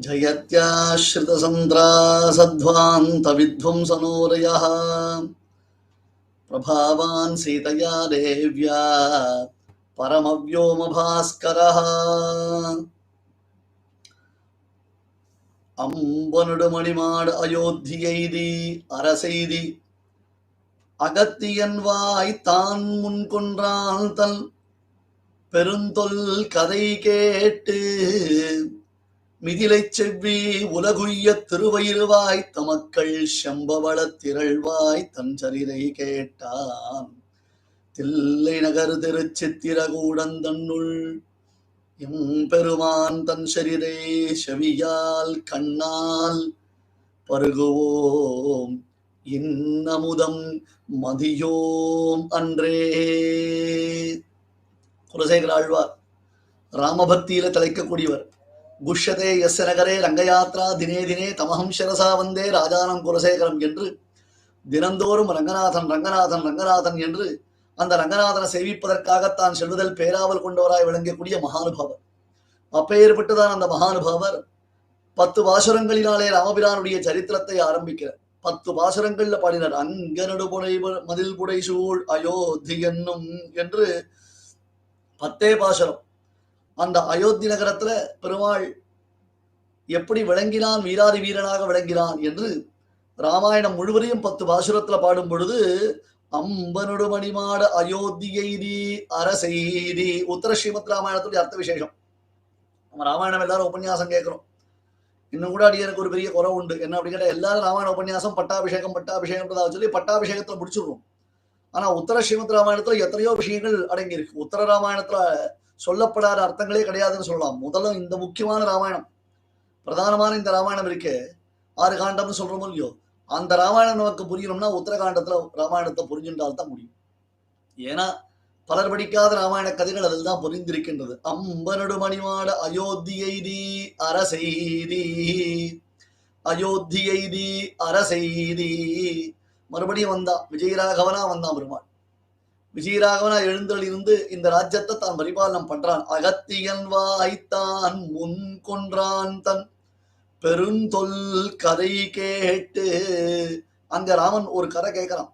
जयत्याश्रितसन्त्रासध्वान्तविध्वंसनोरयः प्रभावान् सीतया देव्या परमव्योमभास्करः அம்பனுடுமணிமாடு அயோத்தியெய்தி அரசெய்தி அகத்தியன்வாய் தான் முன்கொன்றான் தன் பெருந்தொல் கதை கேட்டு மிதிலைச் செவ்வி உலகுய்யத் திருவயிறுவாய் தமக்கள் செம்பவளத் திரள்வாய் தன் சரிதை கேட்டான் தில்லை நகர் திருச்சித்திரகூடன் தன்னுள் எம்பெருமான் தன் சரிதை செவியால் கண்ணால் பருகுவோம் இன்னமுதம் மதியோம் அன்றே. குலசேகர ஆழ்வார் ராமபக்தியில தலைக்கக்கூடியவர். குஷ்யதே எஸ்ய நகரே ரங்கயாத்ரா தினே தினே தமஹம் சிரசா வந்தே ராஜானம் குலசேகரம் என்று தினந்தோறும் ரங்கநாதன் ரங்கநாதன் ரங்கநாதன் என்று அந்த ரங்கநாதனை சேவிப்பதற்காகத்தான் செல்வதில் பேராவல் கொண்டவராய் விளங்கக்கூடிய மகானுபாவர். அப்பேற்பட்டுதான் அந்த மகானுபாவர் 10 பாசுரங்களினாலே ராமபிரானுடைய சரித்திரத்தை ஆரம்பிக்கிறார். 10 பாசுரங்கள்ல பாடினார். அங்கனடு புடை மதில் புடை சூழ் அயோத்தி என்னும் என்று 10 பாசுரம். அந்த அயோத்தி நகரத்துல பெருமாள் எப்படி விளங்கினான், வீராதி வீரனாக விளங்கினான் என்று ராமாயணம் முழுவதையும் 10 பாசுரத்துல பாடும் பொழுது அம்பனுடு மணிமாட அயோத்தியெய்தி அரசெய்தி உத்தர ஸ்ரீமத் ராமாயணத்துடைய அர்த்த விசேஷம். நம்ம ராமாயணம் எல்லாரும் உபன்யாசம் கேட்கிறோம். இன்னும் கூட எனக்கு ஒரு பெரிய குறை உண்டு. என்ன அப்படின்னு கேட்டா, எல்லாரும் ராமாயண உபன்யாசம் பட்டாபிஷேகம் சொல்லி பட்டாபிஷேகத்துல முடிச்சுடுறோம். ஆனா உத்தர ஸ்ரீமத் ராமாயணத்துல எத்தனையோ விஷயங்கள் அடங்கி இருக்கு. உத்தர ராமாயணத்துல சொல்லப்படாத அர்த்தங்களே கிடையாதுன்னு சொல்லலாம். முதல்ல இந்த முக்கியமான ராமாயணம், பிரதானமான இந்த ராமாயணம் இருக்கு, 6 காண்டம்னு சொல்றோமோ இல்லையோ, அந்த ராமாயணம் நமக்கு புரியணும்னா உத்தரகாண்டத்துல ராமாயணத்தை புரிஞ்சுட்டால் தான் முடியும். ஏன்னா பலர் படிக்காத ராமாயண கதைகள் அதில் தான் புரிந்திருக்கின்றது. அம்பனடு மணிமாட அயோத்தியெய்தி அரசெய்தி அயோத்தியெய்தி அரசெய்தி. மறுபடியும் வந்தான் விஜயராகவனா வந்தான் பெருமாள். விஜயராகவனா எழுந்தல் இருந்து இந்த ராஜ்யத்தை தான் பரிபாலனம் பண்றான். அகத்தியன் வாய்த்தான் முன் கொன்றான் தன் பெருந்தொல் கதை கேட்டு. அங்க ராமன் ஒரு கதை கேட்கிறான்.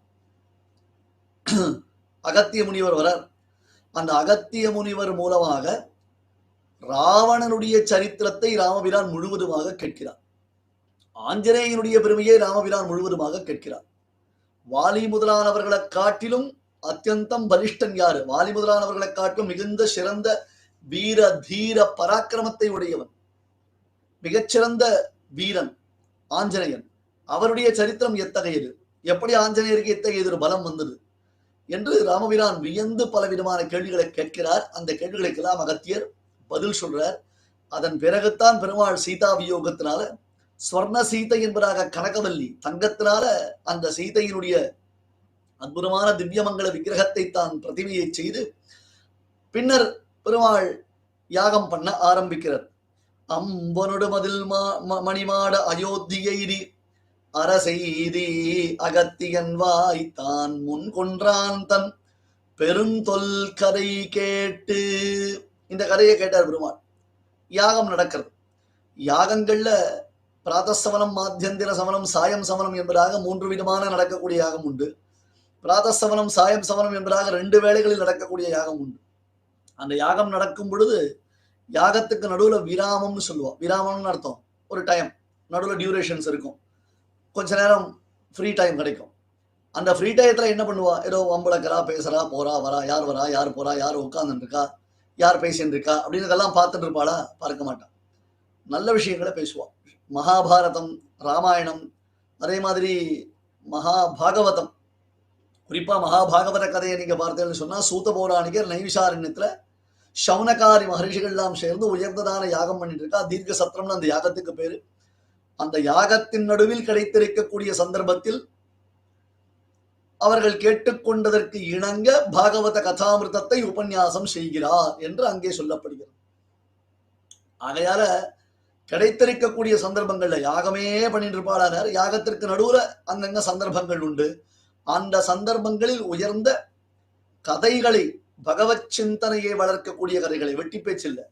அகத்திய முனிவர் வரார். அந்த அகத்திய முனிவர் மூலமாக ராவணனுடைய சரித்திரத்தை ராமபிரான் முழுவதுமாக கேட்கிறார். ஆஞ்சநேயனுடைய பெருமையை ராமபிரான் முழுவதுமாக கேட்கிறார். வாலி முதலானவர்களை காட்டிலும் அத்தியந்தம் பலிஷ்டன் யாரு? வாலி முதலானவர்களை காட்டிலும் மிகுந்த சிறந்த வீர தீர பராக்கிரமத்தை உடையவன், மிகச்சிறந்த வீரன் ஆஞ்சநேயன். அவருடைய சரித்திரம் எத்தகையது, எப்படி ஆஞ்சநேயருக்கு எத்தகையது ஒரு பலம் வந்தது என்று ராமபிரான் வியந்து பலவிதமான கேள்விகளை கேட்கிறார். அந்த கேள்விகளுக்கெல்லாம் அகத்தியர் பதில் சொல்றார். அதன் பிறகுத்தான் பெருமாள் சீதா வியோகத்தினால ஸ்வர்ண சீதை என்பதாக கனகவல்லி தங்கத்தினால அந்த சீதையினுடைய அற்புதமான திவ்யமங்கல விக்கிரகத்தை தான் பிரதிமையை செய்து பின்னர் பெருமாள் யாகம் பண்ண ஆரம்பிக்கிறார். அம்பனொடு மதில் மணிமாட அயோத்தியெய்தி அரசெய்தி அகத்தியன் வாய் தான் முன் கொன்றான் தன் பெருந்தொல் கதை கேட்டு. இந்த கதையை கேட்டார் பெருமாள். யாகம் நடக்கிறது. யாகங்கள்ல பிராதசவனம், மாத்தியந்திர சவனம், சாயம் சவனம் என்பதாக 3 விதமான நடக்கக்கூடிய யாகம் உண்டு. பிராதசவனம், சாயம் சவனம் என்பதாக 2 வேளைகளில் நடக்கக்கூடிய யாகம் உண்டு. அந்த யாகம் நடக்கும் பொழுது யாகத்துக்கு நடுவுல விராமம்னு சொல்லுவோம். விராமம்னு அர்த்தம் ஒரு டைம், நடுவுல டியூரேஷன்ஸ் இருக்கும், கொஞ்ச நேரம் ஃப்ரீ டைம் கிடைக்கும். அந்த ஃப்ரீ டயத்துல என்ன பண்ணுவா, ஏதோ வம்பளக்கிறா, பேசுறா, போறா வரா, யார் வரா யார் போறா, யார் உட்கார்ந்துட்டு இருக்கா, யார் பேசிட்டு இருக்கா அப்படின்னு இதெல்லாம் பார்த்துட்டு இருப்பாளா? பார்க்க மாட்டான். நல்ல விஷயங்களை பேசுவான். மகாபாரதம், ராமாயணம், அதே மாதிரி மகாபாகவதம், குறிப்பா மகாபாகவத கதையை நீங்க பார்த்தேன்னு சொன்னா சூத பௌராணிகர் நைவிசாரண்யத்துல சௌனகாரி மகர்ஷிகள் எல்லாம் சேர்ந்து உயர்ந்ததான யாகம் பண்ணிட்டு இருக்கா. தீர்க்க சத்திரம்னு அந்த யாகத்துக்கு பேரு. அந்த யாகத்தின் நடுவில் கிடைத்திருக்கக்கூடிய சந்தர்ப்பத்தில் அவர்கள் கேட்டுக்கொண்டதற்கு இணங்க பாகவத கதாமிருதத்தை உபன்யாசம் செய்கிறார் என்று அங்கே சொல்லப்படுகிறது. ஆகையால கிடைத்திருக்கக்கூடிய சந்தர்ப்பங்கள்ல யாகமே பண்ணிட்டு இருப்பாளர். யாகத்திற்கு நடுவுல அங்கங்க சந்தர்ப்பங்கள் உண்டு. அந்த சந்தர்ப்பங்களில் உயர்ந்த கதைகளை, பகவத் சிந்தனையை வளர்க்கக்கூடிய கதைகளை, வெட்டி பேச்சில்லை,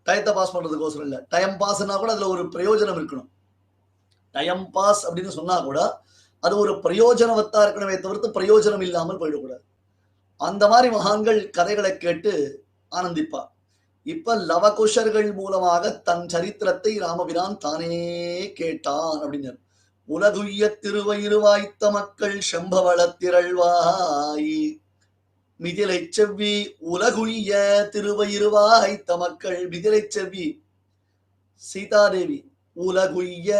டயத்தை பாஸ் பண்றதுக்கோசரம் இல்ல. டைம் பாஸ்னா கூட அதுல ஒரு பிரயோஜனம் இருக்கணும். டைம் பாஸ் அப்படின்னு சொன்னா கூட அது ஒரு பிரயோஜனவத்தா இருக்கணுமே தவிர்த்து பிரயோஜனம் இல்லாமல் போயிடக்கூடாது. அந்த மாதிரி மகான்கள் கதைகளை கேட்டு ஆனந்திப்பா. இப்ப லவகுஷர்கள் மூலமாக தன் சரித்திரத்தை ராமபிரான் தானே கேட்டான் அப்படின்னு. உலகுய்ய திருவயிறு வாய்த்த மக்கள் செம்பவள திரள்வாய் மிதிலை செவ்வி உலகுய்ய திருவயிறு வாய்த்த மக்கள் மிதிலை செவ்வி சீதாதேவி உலகுய்ய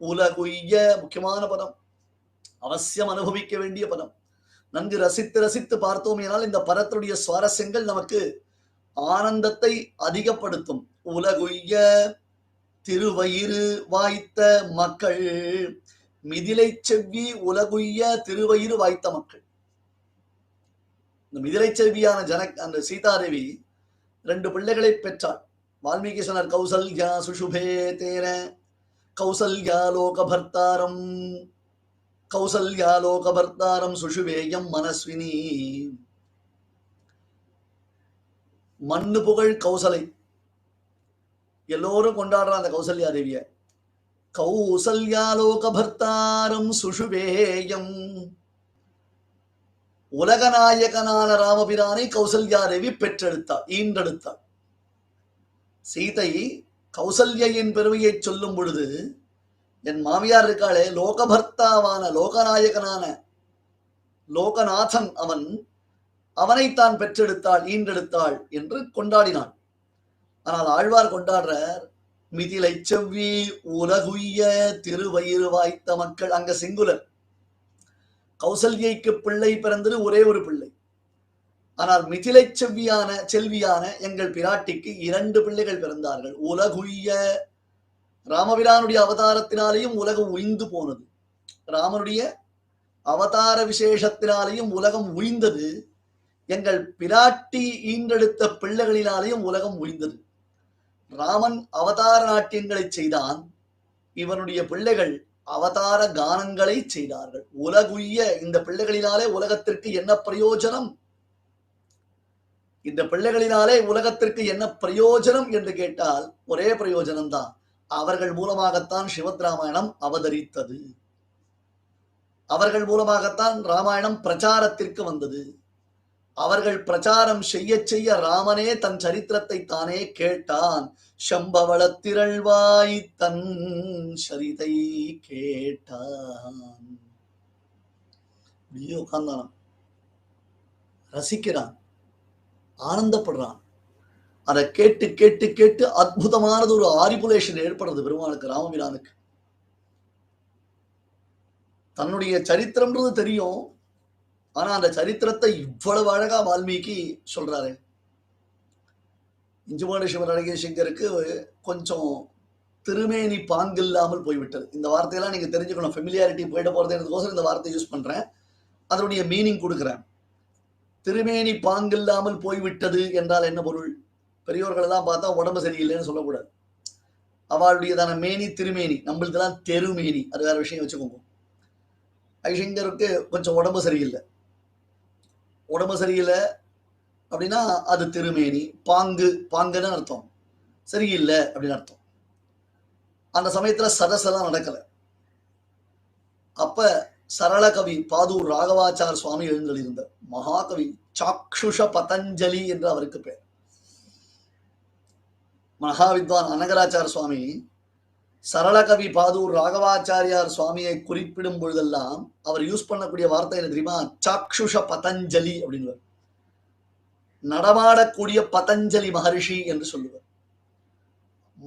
உலகுய்ய முக்கியமான பதம், அவசியம் அனுபவிக்க வேண்டிய பதம். நன்கு ரசித்து ரசித்து பார்த்தோம் என்றால் இந்த பதத்தினுடைய சுவாரஸ்யங்கள் நமக்கு ஆனந்தத்தை அதிகப்படுத்தும். உலகுய்ய திருவயிறு வாய்த்த மக்கள் மிதிலை செவ்வி உலகுய்ய திருவயிறு வாய்த்த மக்கள். இந்த மிதிலை செவ்வியான அந்த சீதாதேவி 2 பிள்ளைகளை பெற்றாள். வால்மீகி சொன்னார், கௌசல்யா சுஷுபே தேன கௌசல்யா லோகபர்த்தாரம் கௌசல்யா லோகபர்த்தாரம் சுஷுபேயம் மனஸ்வினி. மண்ணு புகழ் கௌசலை, எல்லோரும் கொண்டாடுற அந்த கௌசல்யா தேவிய. கௌசல்யா லோகபர்த்தாரம் சுஷுபேயம், உலகநாயகனான ராமபிரானை கௌசல்யா தேவி பெற்றெடுத்தாள், ஈன்றெடுத்தாள். சீதை கௌசல்யின் பெருமையை சொல்லும் பொழுது, என் மாமியார் இருக்காளே லோகபர்த்தாவான லோகநாயகனான லோகநாதன் அவன், அவனைத்தான் பெற்றெடுத்தாள் ஈன்றெடுத்தாள் என்று கொண்டாடினான். ஆனால் ஆழ்வார் கொண்டாடுறார், மிதிலை செவ்வி உலகுய்ய திருவயிறு வாய்த்த மக்கள். அங்க சிங்குலர். கௌசல்யைக்கு பிள்ளை பிறந்தது ஒரே ஒரு பிள்ளை. ஆனால் மிதிலை செல்வியான எங்கள் பிராட்டிக்கு 2 பிள்ளைகள் பிறந்தார்கள். உலகுய்ய, ராமபிரானுடைய அவதாரத்தினாலேயும் உலகம் உய்ந்து போனது, ராமனுடைய அவதார விசேஷத்தினாலேயும் உலகம் உய்ந்தது, எங்கள் பிராட்டி ஈன்றெடுத்த பிள்ளைகளினாலேயும் உலகம் உய்ந்தது. ராமன் அவதார நாட்டியங்களை செய்தான், இவனுடைய பிள்ளைகள் அவதார கானங்களை செய்தார்கள். உலகுய்ய, இந்த பிள்ளைகளினாலே உலகத்திற்கு என்ன பிரயோஜனம், இந்த பிள்ளைகளினாலே உலகத்திற்கு என்ன பிரயோஜனம் என்று கேட்டால் ஒரே பிரயோஜனம் தான், அவர்கள் மூலமாகத்தான் ஸ்ரீமத் ராமாயணம் அவதரித்தது, அவர்கள் மூலமாகத்தான் ராமாயணம் பிரச்சாரத்திற்கு வந்தது. அவர்கள் பிரச்சாரம் செய்ய செய்ய ராமனே தன் சரித்திரத்தை தானே கேட்டான். சம்பவள திரள்வாய் தன் சரிதை கேட்டான். உட்கார்ந்தான், ரசிக்கிறான், ஆனந்தப்படுறான். அதை கேட்டு கேட்டு கேட்டு அற்புதமானது ஒரு ஆரிபுலேஷன் ஏற்படுறது பெருமாளுக்கு, ராமபிரானுக்கு. தன்னுடைய சரித்திரம்ன்றது தெரியும், ஆனா அந்த சரித்திரத்தை இவ்வளவு அழகா வால்மீகி சொல்றாரு. இஞ்சுமேடு சிவரடகேசங்கருக்கு கொஞ்சம் திருமேனி பாங்கு இல்லாமல் போய்விட்டது. இந்த வார்த்தையெல்லாம் நீங்க தெரிஞ்சுக்கணும், ஃபெமிலியாரிட்டி போயிட போறதுக்கோசரம் இந்த வார்த்தை யூஸ் பண்றேன், அதனுடைய மீனிங் கொடுக்குறேன். திருமேனி பாங்கு இல்லாமல் போய்விட்டது என்றால் என்ன பொருள்? பெரியோர்கள் எல்லாம் பார்த்தா உடம்பு சரியில்லைன்னு சொல்லக்கூடாது. அவளுடையதான மேனி திருமேனி, நம்மளுக்கெல்லாம் தெருமேனி, அது வேற விஷயம் வச்சுக்கோங்க. ஐசங்கருக்கு கொஞ்சம் உடம்பு சரியில்லை, உடம்பு சரியில்லை அப்படின்னா அது திருமேனி. பாங்குன்னு அர்த்தம், சரியில்லை அப்படின்னு அர்த்தம். அந்த சமயத்துல சதசெல்லாம் நடக்கல. அப்ப சரள கவி பாதூர் ராகவாச்சார் சுவாமி எழுந்தளிருந்தார். மகாகவி, சாக்ஷுஷ பதஞ்சலி என்று அவருக்கு பேர். மகாவித்வான் அனகராச்சார சுவாமி சரளகவி பாதூர் ராகவாச்சாரியார் சுவாமியை குறிப்பிடும் பொழுதெல்லாம் அவர் யூஸ் பண்ணக்கூடிய வார்த்தை என்ன தெரியுமா? சாக்ஷுஷ பதஞ்சலி அப்படின்னு, நடமாடக்கூடிய பதஞ்சலி மகர்ஷி என்று சொல்லுவார்.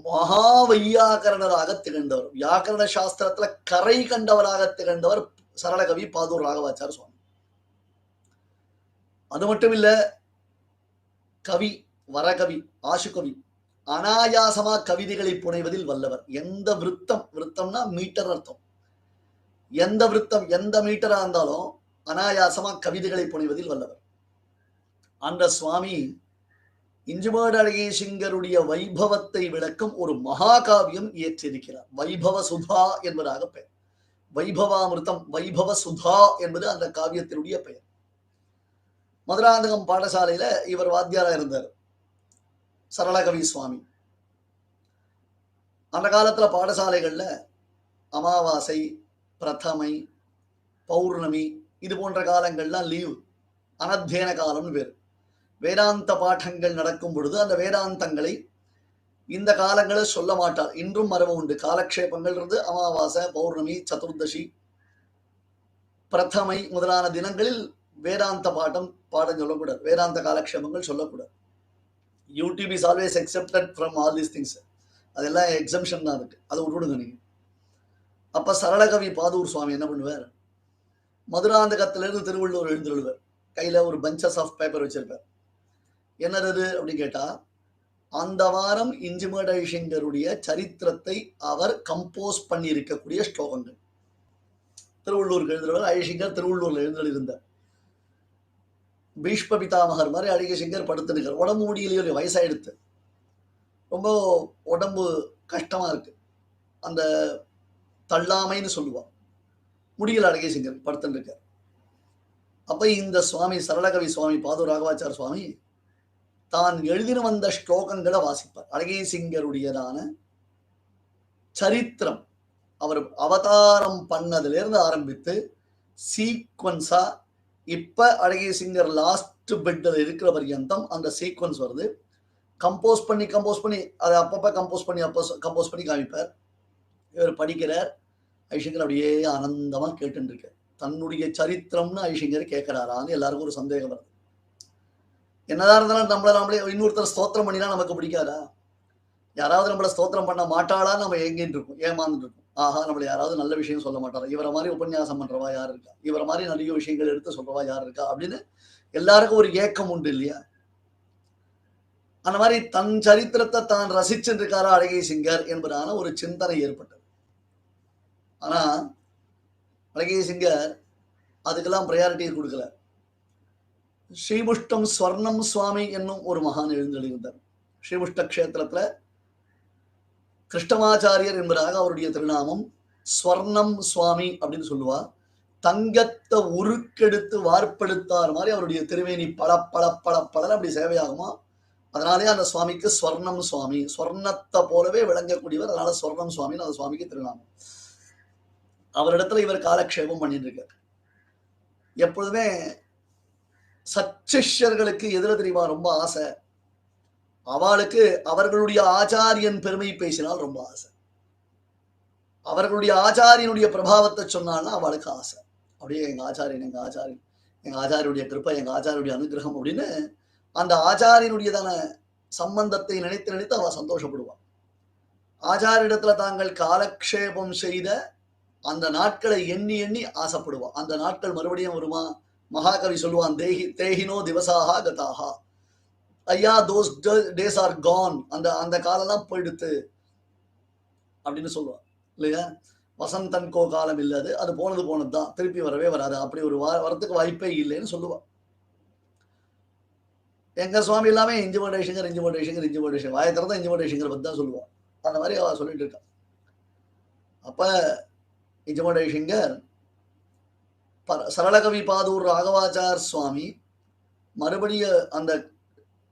மகா வையாக்கரணராக திகழ்ந்தவர், வியாக்கரண சாஸ்திரத்துல கரை கண்டவராக திகழ்ந்தவர் சரளகவி பாதூர் ராகவாச்சார சுவாமி. அது மட்டும் இல்ல, கவி, வரகவி, ஆசுகவி, அனாயாசமா கவிதைகளை புனைவதில் வல்லவர். எந்த விருத்தம்னா மீட்டர் அர்த்தம், எந்த விருத்தம் எந்த மீட்டரா இருந்தாலும் அனாயாசமா கவிதைகளை புனைவதில் வல்லவர். அந்த சுவாமி இஞ்சுமேடு அழகேசிங்கருடைய வைபவத்தை விளக்கும் ஒரு மகாகாவியம் இயற்றியிருக்கிறார். வைபவ சுதா என்பதாக பெயர். வைபவாமிருத்தம், வைபவ சுதா என்பது அந்த காவியத்தினுடைய பெயர். மதுராந்தகம் பாடசாலையில இவர் வாத்தியாரா இருந்தார். சரளகவி சுவாமி. அந்த காலத்துல பாடசாலைகள்ல அமாவாசை, பிரதமை, பௌர்ணமி இது போன்ற காலங்கள்லாம் லீவு, அனத்தியன காலம்னு பேர். வேதாந்த பாடங்கள் நடக்கும் பொழுது அந்த வேதாந்தங்களை இந்த காலங்களில் சொல்ல மாட்டார். இன்றும் மரபு உண்டு. காலக்ஷேபங்கள் இருந்து அமாவாசை, பௌர்ணமி, சதுர்தசி, பிரதமை முதலான தினங்களில் வேதாந்த பாடம் சொல்லக்கூடாது. வேதாந்த காலக்ஷேபங்கள் சொல்லக்கூடாது. YouTube is always accepted from all these things. அதெல்லாம் எக்ஸம்ஷன் தான் இருக்கு. அதை விட்டுடுங்க நீங்க. அப்ப சரளகவி பாதூர் சுவாமி என்ன பண்ணுவார், மதுராந்தகத்திலிருந்து திருவள்ளுவர் எழுந்துள்ளுவார். கையில ஒரு பஞ்சஸ் ஆஃப் பேப்பர் வச்சிருப்பார். என்னது அப்படின்னு கேட்டா, அந்த வாரம் இஞ்சிமேடு ஐஷிங்கருடைய சரித்திரத்தை அவர் கம்போஸ் பண்ணி இருக்கக்கூடிய ஸ்லோகங்கள். திருவள்ளூருக்கு எழுதுறவர் ஐஷிங்கர் திருவள்ளூர்ல எழுந்திருந்தார். பீஷ்ம பிதாமகர் மாதிரி அழகிசிங்கர் படுத்துருக்கார். உடம்பு முடியலையோ, வயசாயிடுத்து, ரொம்ப உடம்பு கஷ்டமா இருக்கு, அந்த தள்ளாமைன்னு சொல்லுவான், முடியல அழகிசிங்கர் படுத்துட்டு இருக்கார். அப்ப இந்த சுவாமி சரளகவி சுவாமி பாதூர் ராகவாச்சார சுவாமி தான் எழுதின வந்த ஸ்லோகங்களை வாசிப்பார். அழகிசிங்கருடையதான சரித்திரம் அவர் அவதாரம் பண்ணதுல இருந்து ஆரம்பித்து சீக்வன்ஸா இப்ப அழகிசிங்கர் லாஸ்ட் பெட்ல இருக்கிற பர்யந்தம் அந்த சீக்வன்ஸ் வருது. கம்போஸ் பண்ணி அதை அப்பப்ப கம்போஸ் பண்ணி காமிப்பார். இவர் படிக்கிறார். ஐஷங்கர் அப்படியே ஆனந்தமா கேட்டு இருக்கார். தன்னுடைய சரித்திரம்னு ஐஷங்கர் கேட்கிறாரான்னு எல்லாருக்கும் ஒரு சந்தேகம் வருது. என்னதான் இருந்தாலும் நம்மளே இன்னொருத்தர் ஸ்தோத்திரம் பண்ணினா நமக்கு பிடிக்காதா? யாராவது நம்மள ஸ்தோத்திரம் பண்ண மாட்டாளா நம்ம ஏங்கிட்டு இருக்கோம், ஏமாந்துட்டு இருக்கோம். ஆஹா, நம்மள யாராவது நல்ல விஷயம் சொல்ல மாட்டாரா, இவரை மாதிரி உபன்யாசம் பண்றவா யார் இருக்கா, இவரை மாதிரி நிறைய விஷயங்கள் எடுத்து சொல்றவா யார் இருக்கா அப்படின்னு எல்லாருக்கும் ஒரு ஏக்கம் உண்டு இல்லையா? அந்த மாதிரி தன் சரித்திரத்தை தான் ரசிச்சுருக்காரா அழகிசிங்கர் என்பதான ஒரு சிந்தனை ஏற்பட்டது. ஆனா அழகிசிங்கர் அதுக்கெல்லாம் ப்ரையாரிட்டி கொடுக்கல. ஸ்ரீமுஷ்டம் ஸ்வர்ணம் சுவாமி என்னும் ஒரு மகான் எழுந்தெழுந்தார். ஸ்ரீமுஷ்ட கஷேத்திரத்துல கிருஷ்ணமாச்சாரியர் என்பதாக அவருடைய திருநாமம். ஸ்வர்ணம் சுவாமி அப்படின்னு சொல்லுவா. தங்கத்தை உருக்கெடுத்து வார்ப்பெடுத்தார் மாதிரி அவருடைய திருவேணி பல பல பல பல அப்படி சேவையாகுமா. அதனாலே அந்த சுவாமிக்கு ஸ்வர்ணம் சுவாமி, ஸ்வர்ணத்தை போலவே விளங்கக்கூடியவர். அதனால ஸ்வர்ணம் சுவாமின்னு அந்த சுவாமிக்கு திருநாமம். அவரிடத்துல இவர் காலக்ஷேபம் பண்ணிட்டு இருக்கார். எப்பொழுதுமே சச்சிஷ்யர்களுக்கு எதிர தெரியுமா ரொம்ப ஆசை, அவளுக்கு அவர்களுடைய ஆச்சாரியன் பெருமை பேசினால் ரொம்ப ஆசை, அவர்களுடைய ஆச்சாரியனுடைய பிரபாவத்தை சொன்னால்னா அவளுக்கு ஆசை. அப்படியே எங்க ஆச்சாரியனுடைய கிருப்பை, எங்க ஆச்சாரியனுடைய அனுகிரகம் அப்படின்னு அந்த ஆச்சாரியனுடையதான சம்பந்தத்தை நினைத்து அவ சந்தோஷப்படுவாள். ஆச்சாரிடத்துல தாங்கள் காலக்ஷேபம் செய்த அந்த நாட்களை எண்ணி எண்ணி ஆசைப்படுவா. அந்த நாட்கள் மறுபடியும் வருமா? மகாகவி சொல்லுவான், தேஹினோ திவசாகா கதாகா. ஐயா, தோஸ் டேஸ் ஆர் கான். அந்த காலம்லாம் போயிடுத்து அப்படின்னு சொல்லுவான் இல்லையா? வசந்தன் கோ காலம் இல்லாது, அது போனதுதான், திருப்பி வரவே வராது, அப்படி ஒரு வரத்துக்கு வாய்ப்பே இல்லைன்னு சொல்லுவான். எங்க சுவாமி எல்லாமே இஞ்சிமோடேஷங்கர் வாயை திறந்தா இஞ்சிமோடேஷங்கர் பத்தி தான் சொல்லுவான். அந்த மாதிரி அவ சொல்லிட்டு இருக்கான். அப்ப இஞ்சிமோடேஷங்கர் சரளகவி பாதூர் ராகவாச்சார் சுவாமி மறுபடியும் அந்த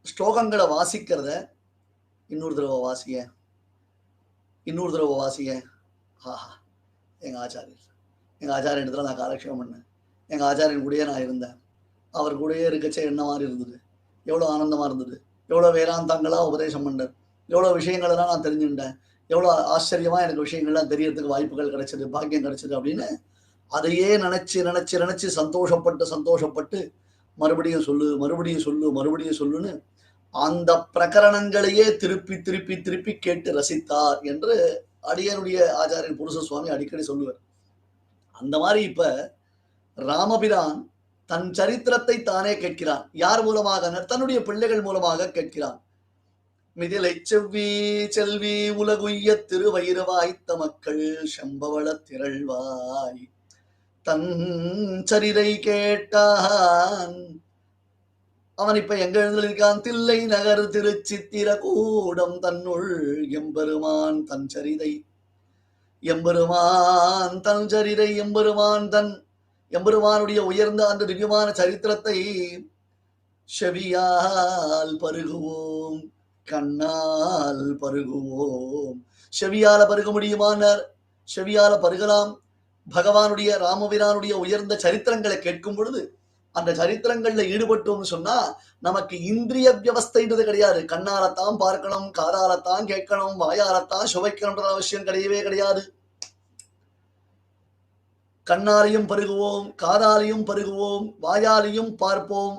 ஸ்லோகங்களை வாசிக்கிறத இன்னொரு தடவை வாசிய. ஆஹா, எங்க ஆச்சாரியன் இடத்துல நான் காலக்ஷேபம் பண்ணேன், எங்க ஆச்சாரியன் கூடயே நான் இருந்தேன், அவர் கூடயே இருக்கச்சே என்ன மாதிரி இருந்தது, எவ்வளோ ஆனந்தமா இருந்தது, எவ்வளோ வேதாந்தங்களா உபதேசம் பண்ணார், எவ்வளோ விஷயங்களெல்லாம் நான் தெரிஞ்சுட்டேன், எவ்வளோ ஆச்சரியமா எனக்கு விஷயங்கள்லாம் தெரியறதுக்கு வாய்ப்புகள் கிடைச்சது, பாக்கியம் கிடைச்சது அப்படின்னு அதையே நினைச்சு சந்தோஷப்பட்டு மறுபடியும் சொல்லுன்னு அந்த பிரகரணங்களையே திருப்பி கேட்டு ரசித்தார் என்று அடியனுடைய ஆச்சாரியன் புருஷ சுவாமி அடிக்கடி சொல்லுவார். அந்த மாதிரி இப்ப ராமபிரான் தன் சரித்திரத்தை தானே கேட்கிறான். யார் மூலமாக? தன்னுடைய பிள்ளைகள் மூலமாக கேட்கிறான். மிதிலை செல்வி உலகுய்ய திருவயிறுவாய்த்த மக்கள் செம்பவள திரள்வாய் தன் சரிதை கேட்டான். அவன் இப்ப எங்க எழுந்திருக்கான்? தில்லை நகர் திருச்சித்திர கூடம் தன்னுள் எம்பெருமான் தன் சரிதை எம்பெருமானுடைய உயர்ந்த அந்த திவ்யமான சரித்திரத்தை செவியால் பருகுவோம், கண்ணால் பருகுவோம். செவியால பருக முடியுமானார். செவியால பருகலாம். பகவானுடைய ராமபிரானுடைய உயர்ந்த சரித்திரங்களை கேட்கும் பொழுது அந்த சரித்திரங்கள்ல ஈடுபட்டோம்னு சொன்னா நமக்கு இந்திரிய வியவஸ்தைன்றது கிடையாது. கண்ணாலத்தான் பார்க்கணும், காதாலத்தான் கேட்கணும், வாயாலத்தான் சுவைக்கணும்ன்ற அவசியம் கிடையவே கிடையாது. கண்ணாலையும் பருகுவோம், காதாலையும் பருகுவோம், வாயாலையும் பார்ப்போம்.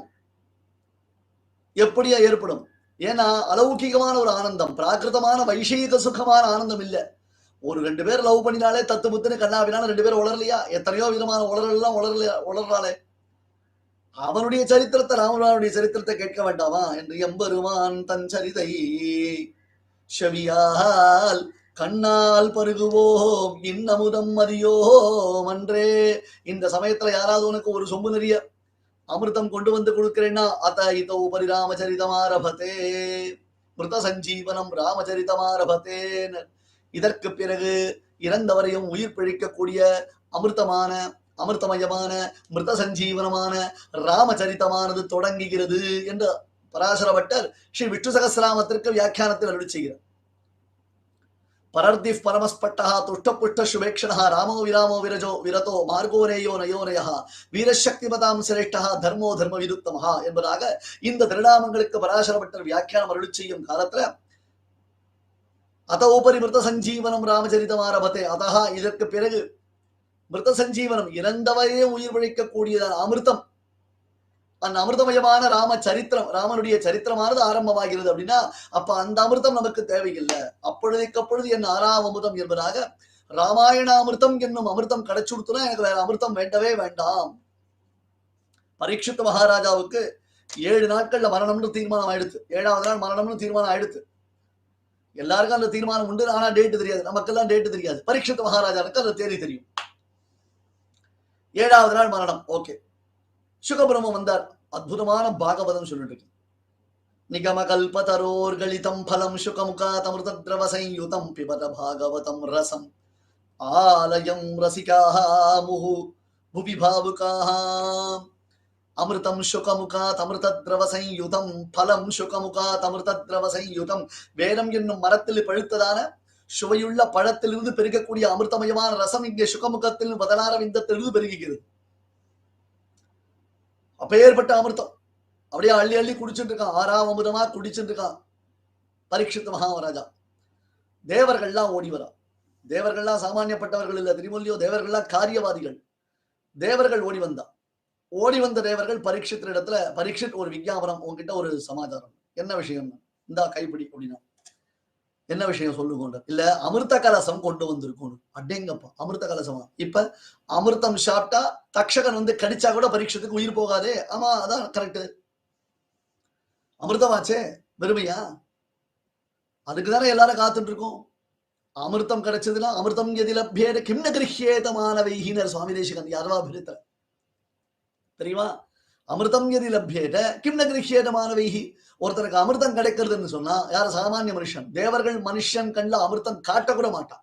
எப்படியா ஏற்படும்? ஏன்னா அலௌகிகமான ஒரு ஆனந்தம், பிராகிருதமான வைஷயிக சுகமான ஆனந்தம் இல்ல. ஒரு 2 பேர் லவ் பண்ணினாலே தத்து முத்துன்னு கண்ணாபினாலும் 2 பேர் உளரலையா? எத்தனையோ விதமான உளறலாம் உளறாளே. அவனுடைய சரித்திரத்தை, ராமனுடைய சரித்திரத்தை கேட்க வேண்டாமா என்று எம்பெருமான் தன் சரிதை செவியால் கண்ணால் பருகுவோம் இன்னமுதம் அறியோம் அன்றே. இந்த சமயத்துல யாராவது உனக்கு ஒரு சொம்பு நிறைய அமிர்தம் கொண்டு வந்து கொடுக்கிறேன்னா அத இதோ உபரி ராமச்சரிதமாரபத்தே மிருத சஞ்சீவனம் ராமச்சரிதமாரபத்தேன். இதற்கு பிறகு இறந்தவரையும் உயிர் பிழைக்கக்கூடிய அமிர்தமான அமிர்தமயமான மிருத சஞ்சீவனமான ராமச்சரிதமானது தொடங்குகிறது என்று பராசர பட்டர் ஸ்ரீ விஷ்ணு சகசிராமத்திற்கு வியாக்கியானத்தில் அருளி செய்கிறார். பரர்திஃப் பரமஸ்பட்டா துஷ்டபுஷ்ட சுபேக்ஷணா ராமோ விராமோ விரஜோ விரதோ மார்கோரேயோ நயோனயா வீரசக்திபதாம் சிரேஷ்டா தர்மோ தர்ம விருத்தமஹா என்பதாக இந்த திருநாமங்களுக்கு பராசர பட்டர் வியாக்கியானம் அருளி செய்யும் காலத்துல அதோபரி மிருத சஞ்சீவனம் ராமச்சரிதமாரபத்தே. அதஹா இதற்கு பிறகு மிருத சஞ்சீவனம் இறந்தவரே உயிர் பிழைக்கக்கூடியதான அமிர்தம், அந்த அமிர்தமயமான ராம சரித்திரம், ராமனுடைய சரித்திரமானது ஆரம்பமாகிறது. அப்படின்னா அப்ப அந்த அமிர்தம் நமக்கு தேவையில்லை. அப்பொழுதைக்கப்பொழுது என் 6ஆம் அமிர்தம் என்பதாக ராமாயண அமிர்தம் என்னும் அமிர்தம் கிடைச்சுடுத்துனா எனக்கு வேற அமிர்தம் வேண்டவே வேண்டாம். பரீட்சித் மகாராஜாவுக்கு 7 நாட்கள்ல மரணம்னு தீர்மானம் ஆயிடுத்து. 7வது நாள் மரணம்னு தீர்மானம் ஆயிடுத்து. எல்லாருக்கும் அந்த தீர்மானம் உண்டு. ஆனா டேட்டு தெரியாது. நமக்கெல்லாம் டேட்டு தெரியாது. பரீட்சித் மகாராஜாவுக்கு அந்த தேதி தெரியும். 7வது நாள் மரணம். ஓகே, சுகபிரம்மம் வந்தார். அற்புதமான பாகவதம் சொல்லிட்டு இருக்கு. நிகம கல்பதரோர் கலிதம் பலம் சுகமுகாத் அமிர்த திரவ சயுதம் பிபத பாகவதம் ரசம் ஆலயம் ரசிகாஹ முஹு புவி பாவுகாஹ அமிர்தம் சுகமுகாத் அமிர்த திரவ சயுதம் பலம் சுகமுகாத் அமிர்த திரவ சயுதம். வேதம் என்னும் மரத்தில் பழுத்ததான சுவையுள்ள பழத்திலிருந்து பெருகக்கூடிய அமிர்தமயமான ரசம் இங்கே சுகமுகத்தில் 16 விந்தத்திலிருந்து பெருகுகிறது. அப்பேற்பட்ட அமிர்தம் அப்படியே அள்ளி அள்ளி குடிச்சுட்டு இருக்கான். 6ஆம் அமிர்தமா குடிச்சுட்டு இருக்கான் பரீட்சித் மகாராஜா. தேவர்கள்லாம் ஓடி வரா. தேவர்கள்லாம் சாமானியப்பட்டவர்கள் இல்ல, திருமொழியோ. தேவர்கள்லாம் காரியவாதிகள். தேவர்கள் ஓடி வந்தா. ஓடி வந்த தேவர்கள் பரீட்சித் இடத்துல, பரீட்சித் ஒரு விஞ்ஞாபனம், உங்ககிட்ட ஒரு சமாச்சாரம். என்ன விஷயம்? இந்தா கைப்பிடி அப்படின்னா. என்ன விஷயம் சொல்லுங்க. இல்ல அமிர்த கலசம் கொண்டு வந்திருக்கணும். அடேங்கப்பா, அமிர்த கலசமா? இப்ப அமிர்தம் சாப்பிட்டா தக்ஷகன் வந்து கடிச்சா கூட பரீட்சத்துக்கு உயிர் போகாதே. ஆமா, அதான் கரெக்ட். அமிர்தமாச்சே, வெறுமையா? அதுக்குதானே எல்லாரும் காத்துட்டு இருக்கோம். அமிர்தம் கிடைச்சதுன்னா அமிர்தம் எதிலப்யேத கிம்ன கிரஹ்யேதமானவைஹினர் சுவாமி தேசிகன் யார்வாபிரித்த தெரியுமா? அமிர்தம் எதிலப்யேத கிம்ன கிரஹ்யேதமானவைஹி. ஒருத்தருக்கு அமிர்தம் கிடைக்கிறதுன்னு சொன்னா யார? சாமானிய மனுஷன். தேவர்கள் மனுஷன் கண்ல அமிர்தம் காட்டக்கூட மாட்டான்.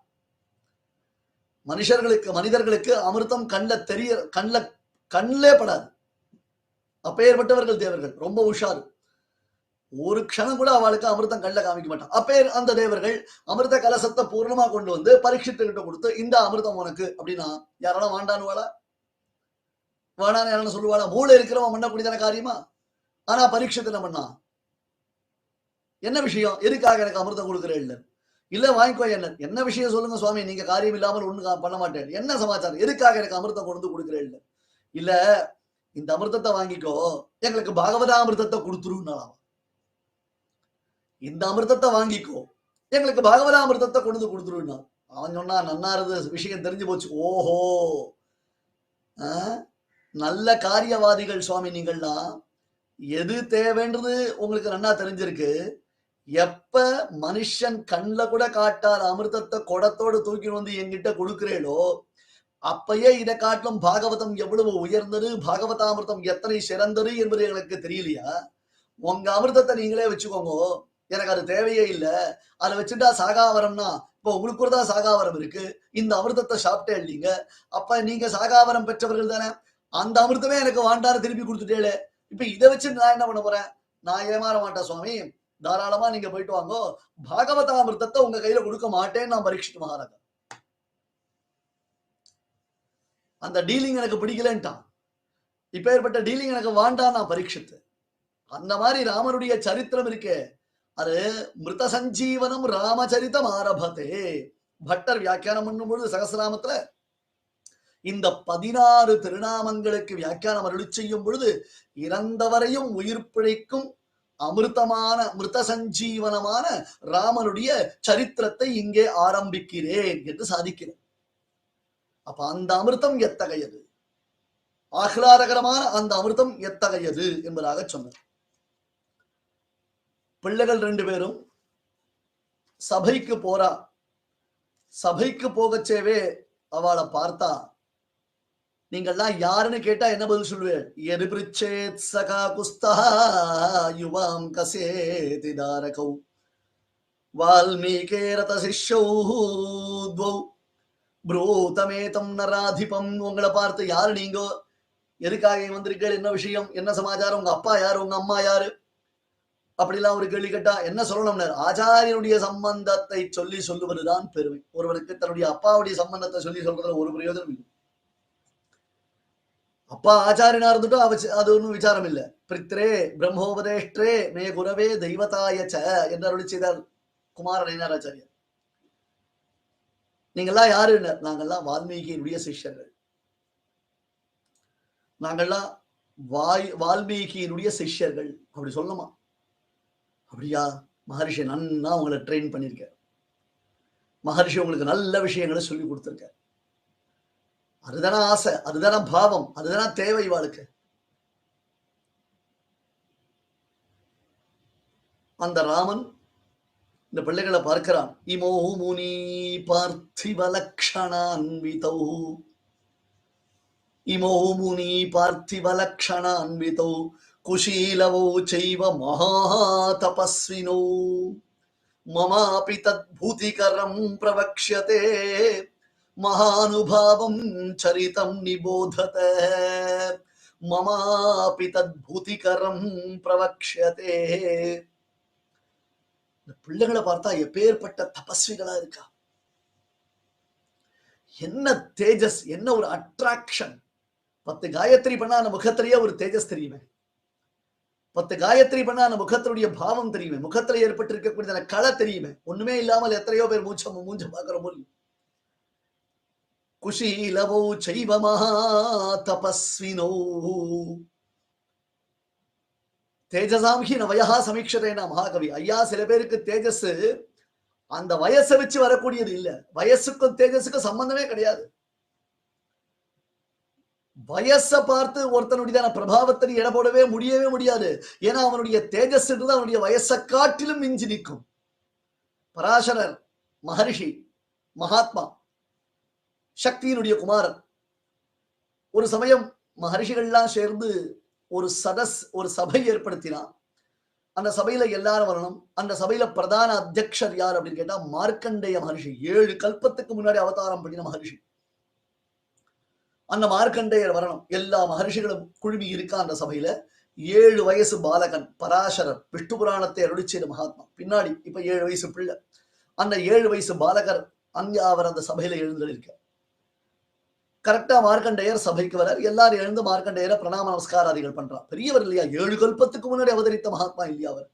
மனிதர்களுக்கு அமிர்தம் கண்ணிலே படாது. அப்பேற்பட்டவர்கள் தேவர்கள் ரொம்ப உஷாரு. ஒரு க்ஷணம் கூட அவளுக்கு அமிர்தம் கண்ணில் காமிக்க மாட்டான். அந்த தேவர்கள் அமிர்த கலசத்தை பூர்ணமா கொண்டு வந்து பரீட்சித்துக்கிட்ட கொடுத்து இந்த அமிர்தம் உனக்கு அப்படின்னா யாராலும் வாண்டானுவாளா? வேணான்னு யாராலும் சொல்லுவாளா? மூளை இருக்கிறவன் பண்ணக்கூடியதான காரியமா? ஆனா பரீட்சித்து என்ன பண்ணா? என்ன விஷயம்? எதுக்காக எனக்கு அமிர்தம் கொடுக்குறேன்? இல்ல வாங்கிக்கோ. என்ன விஷயம் சொல்லுங்க சுவாமி. நீங்க காரியம் இல்லாமல் ஒண்ணு பண்ண மாட்டேன். என்ன சமாச்சாரம்? எதுக்காக எனக்கு அமிர்தம் கொண்டு கொடுக்குறேன்? இல்ல இந்த அமிர்தத்தை வாங்கிக்கோ, எங்களுக்கு பாகவதாமிர்தத்தை கொடுத்துருன்னாலாம். இந்த அமிர்தத்தை வாங்கிக்கோ, எங்களுக்கு பாகவதாமிர்தத்தை கொண்டு கொடுத்துருன்னா. அவன் சொன்னா நன்னாரது விஷயம் தெரிஞ்சு போச்சு. ஓஹோ, நல்ல காரியவாதிகள் சுவாமி நீங்கள்லாம். எது தேவைன்றது உங்களுக்கு நன்னா தெரிஞ்சிருக்கு. எப்ப மனுஷன் கண்ல கூட காட்டாத அமிர்தத்தை குடத்தோடு தூக்கி வந்து என்கிட்ட கொடுக்கிறேளோ அப்பயே இதை காட்டிலும் பாகவதம் எவ்வளவு உயர்ந்தது, பாகவதாமிர்தம் எத்தனை சிறந்தது என்பது எனக்கு தெரியலையா? உங்க அமிர்தத்தை நீங்களே வச்சுக்கோங்க, எனக்கு அது தேவையே இல்லை. அதை வச்சுட்டா சாகாவரம்னா இப்ப உங்களுக்கு தான் சாகாவரம் இருக்கு. இந்த அமிர்தத்தை சாப்பிட்டே இல்லீங்க, அப்ப நீங்க சாகாவரம் பெற்றவர்கள் தானே. அந்த அமிர்தமே எனக்கு வாண்டாரு திருப்பி கொடுத்துட்டேளே. இப்ப இதை வச்சு நான் என்ன பண்ண போறேன்? நான் ஏமாற மாட்டேன் சுவாமி. தாராளமா நீங்க போயிட்டு வாங்கோ, பாகவதாமிர்தத்தை உங்க கையில கொடுக்க மாட்டேன்னு நான் பரீட்சித் மகாராஜா. அந்த டீலிங் எனக்கு பிடிக்கலன்ட்டான். இப்பேற்பட்ட டீலிங் எனக்கு வேண்டாம் நான் பரீட்சித்து. அந்த மாதிரி ராமனுடைய சரித்திரம் இருக்கே, அது மிருத சஞ்சீவனம் ராமச்சரிதம் ஆரபத்தே. பட்டர் வியாக்கியானம் பண்ணும்பொழுது சகஸ்ரநாமத்துல இந்த 16 திருநாமங்களுக்கு வியாக்கியானம் அருளி செய்யும் பொழுது இறந்தவரையும் உயிர் பிழைக்கும் அமிர்தமான மிருத சஞ்சீவனமான ராமனுடைய சரித்திரத்தை இங்கே ஆரம்பிக்கிறேன் என்று சாதிக்கிறேன். அப்ப அந்த அமிர்தம் எத்தகையது, ஆஹ்லாதகரமான அந்த அமிர்தம் எத்தகையது என்பதாக சொன்னார். பிள்ளைகள் 2 பேரும் சபைக்கு போறா. சபைக்கு போகச்சேவே அவளை பார்த்தா, நீங்கள்லாம் யாருன்னு கேட்டா என்ன பதில் சொல்லுவேன்? எது பிரிச்சேத் சகா குஸ்தா யுவாம் கசேதி தாரகௌ வால்மீகே ரத சிஷ்யௌ த்வௌ ப்ரூதமேதம் நராதிபம். உங்களை பார்த்து யாரு நீங்க, எதுக்காக வந்திருக்கீர்கள், என்ன விஷயம், என்ன சமாச்சாரம், உங்க அப்பா யாரு, உங்க அம்மா யாரு, அப்படிலாம் ஒரு கேள்வி கேட்டா என்ன சொல்லணும்னு ஆச்சாரியனுடைய சம்பந்தத்தை சொல்லி சொல்லுவதுதான் பெருமை. ஒருவருக்கு தன்னுடைய அப்பாவுடைய சம்பந்தத்தை சொல்லி சொல்றதுல ஒரு பிரயோஜனம் இல்லை. அப்பா ஆச்சாரியனா இருந்துட்டும் அது ஒன்றும் விசாரம் இல்லை. பிரித்ரே பிரம்மோபதேஷ்டே மே குரவே தெய்வதாயச்ச என்று அருளி செய்தார் குமாரநயனாராச்சாரியர். நீங்கள்லாம் யாரு? நாங்கள்லாம் வால்மீகியினுடைய சிஷ்யர்கள். நாங்கள்லாம் வால்மீகியினுடைய சிஷ்யர்கள். அப்படி சொல்லணுமா? அப்படியா? மகரிஷி நன்னா உங்களை ட்ரெயின் பண்ணிருக்க, மகரிஷி உங்களுக்கு நல்ல விஷயங்களை சொல்லி கொடுத்திருக்க. அதுதானே ஆசை, அதுதானே பாவம், அதுதானே தேவை வாழ்க்கை. அந்த ராமன் இந்த பிள்ளைகளை பார்க்கிறான். இமோ முனி பார்த்திவ லக்ஷணான்விதௌ, இமோ முனி பார்த்திவ லக்ஷணான்விதௌ குஷீலவோ சைவ மகாதபஸ்வினோ மமாபி தத்பூதிகரம் பிரவக்ஷ்யதே மகானுபாவம் சரிதம் நிபோதத மமாபி தத்பூதிகரம் பிரவக்ஷ்யதே. இந்த பிள்ளைகளை பார்த்தா எப்பேற்பட்ட தபஸ்விகளா இருக்கா, என்ன தேஜஸ், என்ன ஒரு அட்ராக்ஷன். 10 காயத்ரி பண்ணா அந்த முகத்திலேயே ஒரு தேஜஸ் தெரியுமே, 10 காயத்ரி பண்ணா அந்த முகத்தினுடைய பாவம் தெரியுமே, முகத்துல ஏற்பட்டு இருக்கக்கூடிய அந்த களை தெரியுமே. ஒண்ணுமே இல்லாமல் எத்தனையோ பேர் மூஞ்ச பாக்குற போது. குஷீலவோ சைவ மகா தபஸ்வினோ தேஜசாம்ஹி நவயா சமீட்சதேனா மகாகவி. ஐயா, சில பேருக்கு தேஜஸ் அந்த வயசை வச்சு வரக்கூடியது இல்ல. வயசுக்கும் தேஜஸுக்கும் சம்பந்தமே கிடையாது. வயசை பார்த்து ஒருத்தனுடைய பிரபாவத்தை எடை போடவே முடியவே முடியாது. ஏன்னா அவனுடைய தேஜஸ் அவனுடைய வயசை காட்டிலும் மிஞ்சி நிற்கும். பராசரர் மகரிஷி, மகாத்மா, சக்தியினுடைய குமாரன். ஒரு சமயம் மகரிஷிகள்லாம் சேர்ந்து ஒரு ஒரு சபை ஏற்படுத்தினான். அந்த சபையில எல்லாரும் வரணும். அந்த சபையில பிரதான அத்தியக்ஷர் யார் அப்படின்னு கேட்டா மார்க்கண்டேய மகரிஷி. 7 கல்பத்துக்கு முன்னாடி அவதாரம் பண்ணின மகரிஷி. அந்த மார்க்கண்டேயர் வரணும். எல்லா மகரிஷிகளும் குழுமி இருக்கா அந்த சபையில. 7 வயசு பாலகன் பராசரர், விஷ்ணு புராணத்தை அருளி செய்த மகாத்மா. பின்னாடி இப்ப 7 வயசு பிள்ளை. அந்த 7 வயசு பாலகர் அங்க அவர் அந்த சபையில எழுந்திருக்க. கரெக்டா மார்க்கண்டேயர் சபைக்கு வரார். எல்லாரும் எழுந்து மார்க்கண்டேயரை பிரணாம நமஸ்காராதிகள் பண்றார். பெரியவர் இல்லையா, 7 கல்பத்துக்கு முன்னாடி அவதரித்த மகாத்மா இல்லையா அவர்.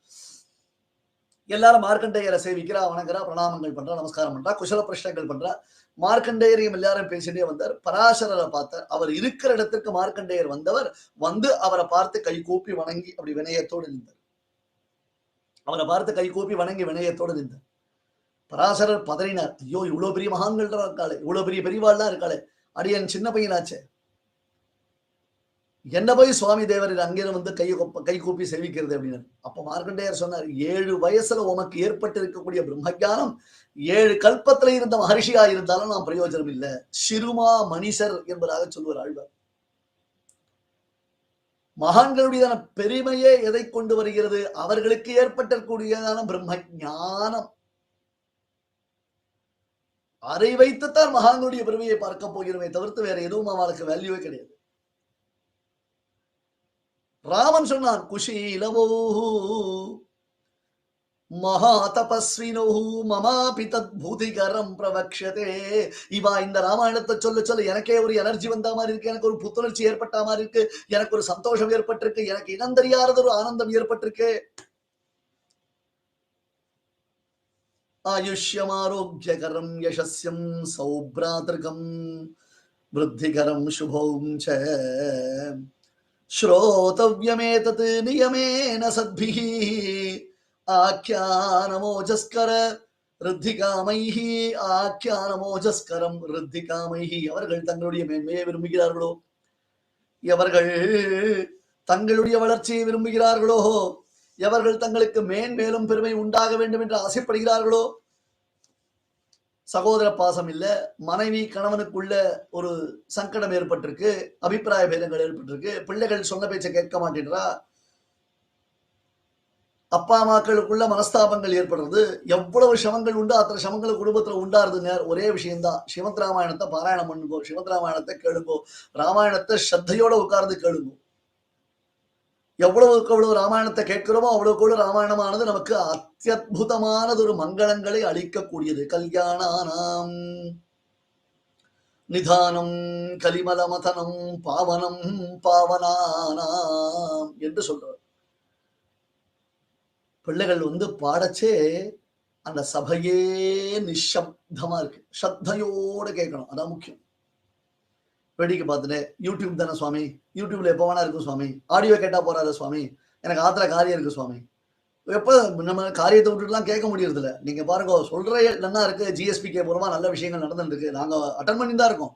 எல்லாரும் மார்க்கண்டேயரை சேவிக்கிறா, வணங்குறா, பிரணாமங்கள் பண்றா, நமஸ்காரம் பண்றா, குசல பிரஷ்னங்கள் பண்றா. மார்க்கண்டேயரையும் எல்லாரும் பேசிட்டே வந்தார். பராசரரை பார்த்தார். அவர் இருக்கிற இடத்துக்கு மார்க்கண்டேயர் வந்தவர் வந்து அவரை பார்த்து கை கூப்பி வணங்கி அப்படி வினயத்தோடு நின்றார். அவரை பார்த்து கை கூப்பி வணங்கி வினயத்தோடு நின்றார். பராசரர் பதறினார். ஐயோ, இவ்வளவு பெரிய மகான்கள் இருக்காளே, இவ்வளவு பெரிய பெரியவாள்லாம் இருக்காளே, அடியன் சின்ன பையனாச்சே, என்ன போய் சுவாமி தேவர் அங்கிருந்து வந்து கை கூப்பி சேவிக்கிறது அப்படின்னு. அப்ப மார்க்கண்டேயர் சொன்னார், 7 வயசுல உமக்கு ஏற்பட்டு இருக்கக்கூடிய பிரம்மஜானம் 7 கல்பத்துல இருந்த மகர்ஷியா இருந்தாலும் நாம் பிரயோஜனம் இல்லை. சிறுமா மனிஷர் என்பதாக சொல்லுவார் ஆழ்வார். மகான்களுடைய பெருமையே எதை கொண்டு வருகிறது? அவர்களுக்கு ஏற்பட்டக்கூடியதான பிரம்ம ஞானம். அதை வைத்துத்தான் மகான்களுடைய பெருமையை பார்க்க போகிறோமே தவிர்த்து வேற எதுவும் அவளுக்கு வேல்யூவே கிடையாது. ராமன் சொன்னான், குஷீலவோ மகாதபஸ்வினோ மமாபி தத் பூதிகரம் பிரவக்ஷதே. இவா இந்த ராமாயணத்தை சொல்ல சொல்ல எனக்கே ஒரு எனர்ஜி வந்த மாதிரி இருக்கு, எனக்கு ஒரு புத்துணர்ச்சி ஏற்பட்ட மாதிரி இருக்கு, எனக்கு ஒரு சந்தோஷம் ஏற்பட்டிருக்கு, எனக்கு இனம் தெரியாத ஒரு ஆனந்தம் ஏற்பட்டிருக்கு. ஆயுஷ்யமாரோக்கியகரம் யசஸ்யம் சௌப்ராத்ருகம் விருத்திகரம் சுபம் ச ஸ்ரோதவ்யமேதத் நியமேன சத்பிஹி ஆக்யானமோஜஸ்கர ரித்திகாமைஹி ஆக்யானமோஜஸ்கரம் ரித்திகாமைஹி. அவர்கள் தங்களுடைய மேன்மையை விரும்புகிறார்களோ, எவர்கள் தங்களுடைய வளர்ச்சியை விரும்புகிறார்களோ, எவர்கள் தங்களுக்கு மேன்மேலும் பெருமை உண்டாக வேண்டும் என்று ஆசைப்படுகிறார்களோ, சகோதர பாசம் இல்ல, மனைவி கணவனுக்குள்ள ஒரு சங்கடம் ஏற்பட்டிருக்கு, அபிப்பிராய பேதங்கள் ஏற்பட்டிருக்கு, பிள்ளைகள் சொன்ன பேச்சை கேட்க மாட்டேன்றா, அப்பா அம்மாக்களுக்குள்ள மனஸ்தாபங்கள் ஏற்படுறது, எவ்வளவு சமங்கள் உண்டு அத்தனை சமங்கள் குடும்பத்துல உண்டாருது. ஒரே விஷயம்தான், ஸ்ரீமத் ராமாயணத்தை பாராயணம் பண்ணுங்கோ, ஸ்ரீமத் ராமாயணத்தை கேளுங்கோ, ராமாயணத்தை ஸ்ரத்தையோட உட்கார்ந்து கேளுங்கோ. எவ்வளவுக்கு எவ்வளவு ராமாயணத்தை கேட்கிறோமோ அவ்வளவுக்கு எவ்வளவு ராமாயணமானது நமக்கு அத்தியுதமானது ஒரு மங்களங்களை அளிக்கக்கூடியது. கல்யாணானாம் நிதானம் கலிமலமதனம் பாவனம் பாவனானாம் என்று சொல்றார். பிள்ளைகள் பாடச்சே அந்த சபையே நிஷப்தமா இருக்கு, ஸ்ரத்தையோட கேட்கணும், அதான் முக்கியம். வேடிக்கை பார்த்துட்டு யூடியூப் தானே சுவாமி, யூடியூப்ல எப்போ வேணா இருக்கும் சுவாமி, ஆடியோ கேட்டா போறாரு சுவாமி, எனக்கு ஆத்திர காரியம் இருக்கு சுவாமி, எப்ப நம்ம காரியத்தை விட்டுட்டுலாம் கேட்க முடியறது இல்ல. நீங்க பாருங்க, சொல்ற என்ன இருக்கு, ஜிஎஸ்பிகே மூலமா நல்ல விஷயங்கள் நடந்துட்டு இருக்கு, நாங்க அட்டன் பண்ணி தான் இருக்கோம்.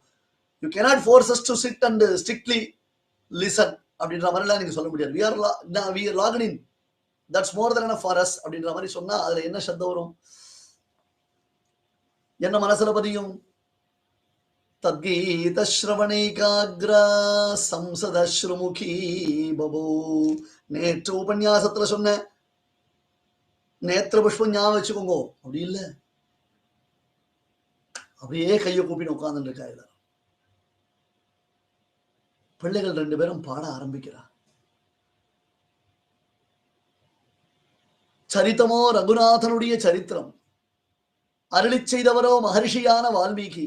You cannot force us to sit and strictly listen அப்படின்ற மாதிரிலாம் நீங்க சொல்ல முடியாது. we are logged in, that's more than enough for us அப்படின்ற மாதிரி சொன்னா அதுல என்ன சத்தம் வரும், என்ன மனசுல பதியும்? தத்கீத ஸ்ரவணைகாக்ரா சம்சதஸ்ருமுகி பபோ. நேற்று உபன்யாசத்துல சொன்ன நேத்திர புஷ்பம் ஞாபகம் வச்சுக்கோங்க, அப்படி இல்ல அப்படியே கையை கூப்பின்னு உட்கார்ந்து இருக்கா. பிள்ளைகள் 2 பேரும் பாட ஆரம்பிக்கிறா. சரித்தமோ ரகுநாதனுடைய சரித்திரம், அருளி செய்தவரோ மகர்ஷியான வால்மீகி,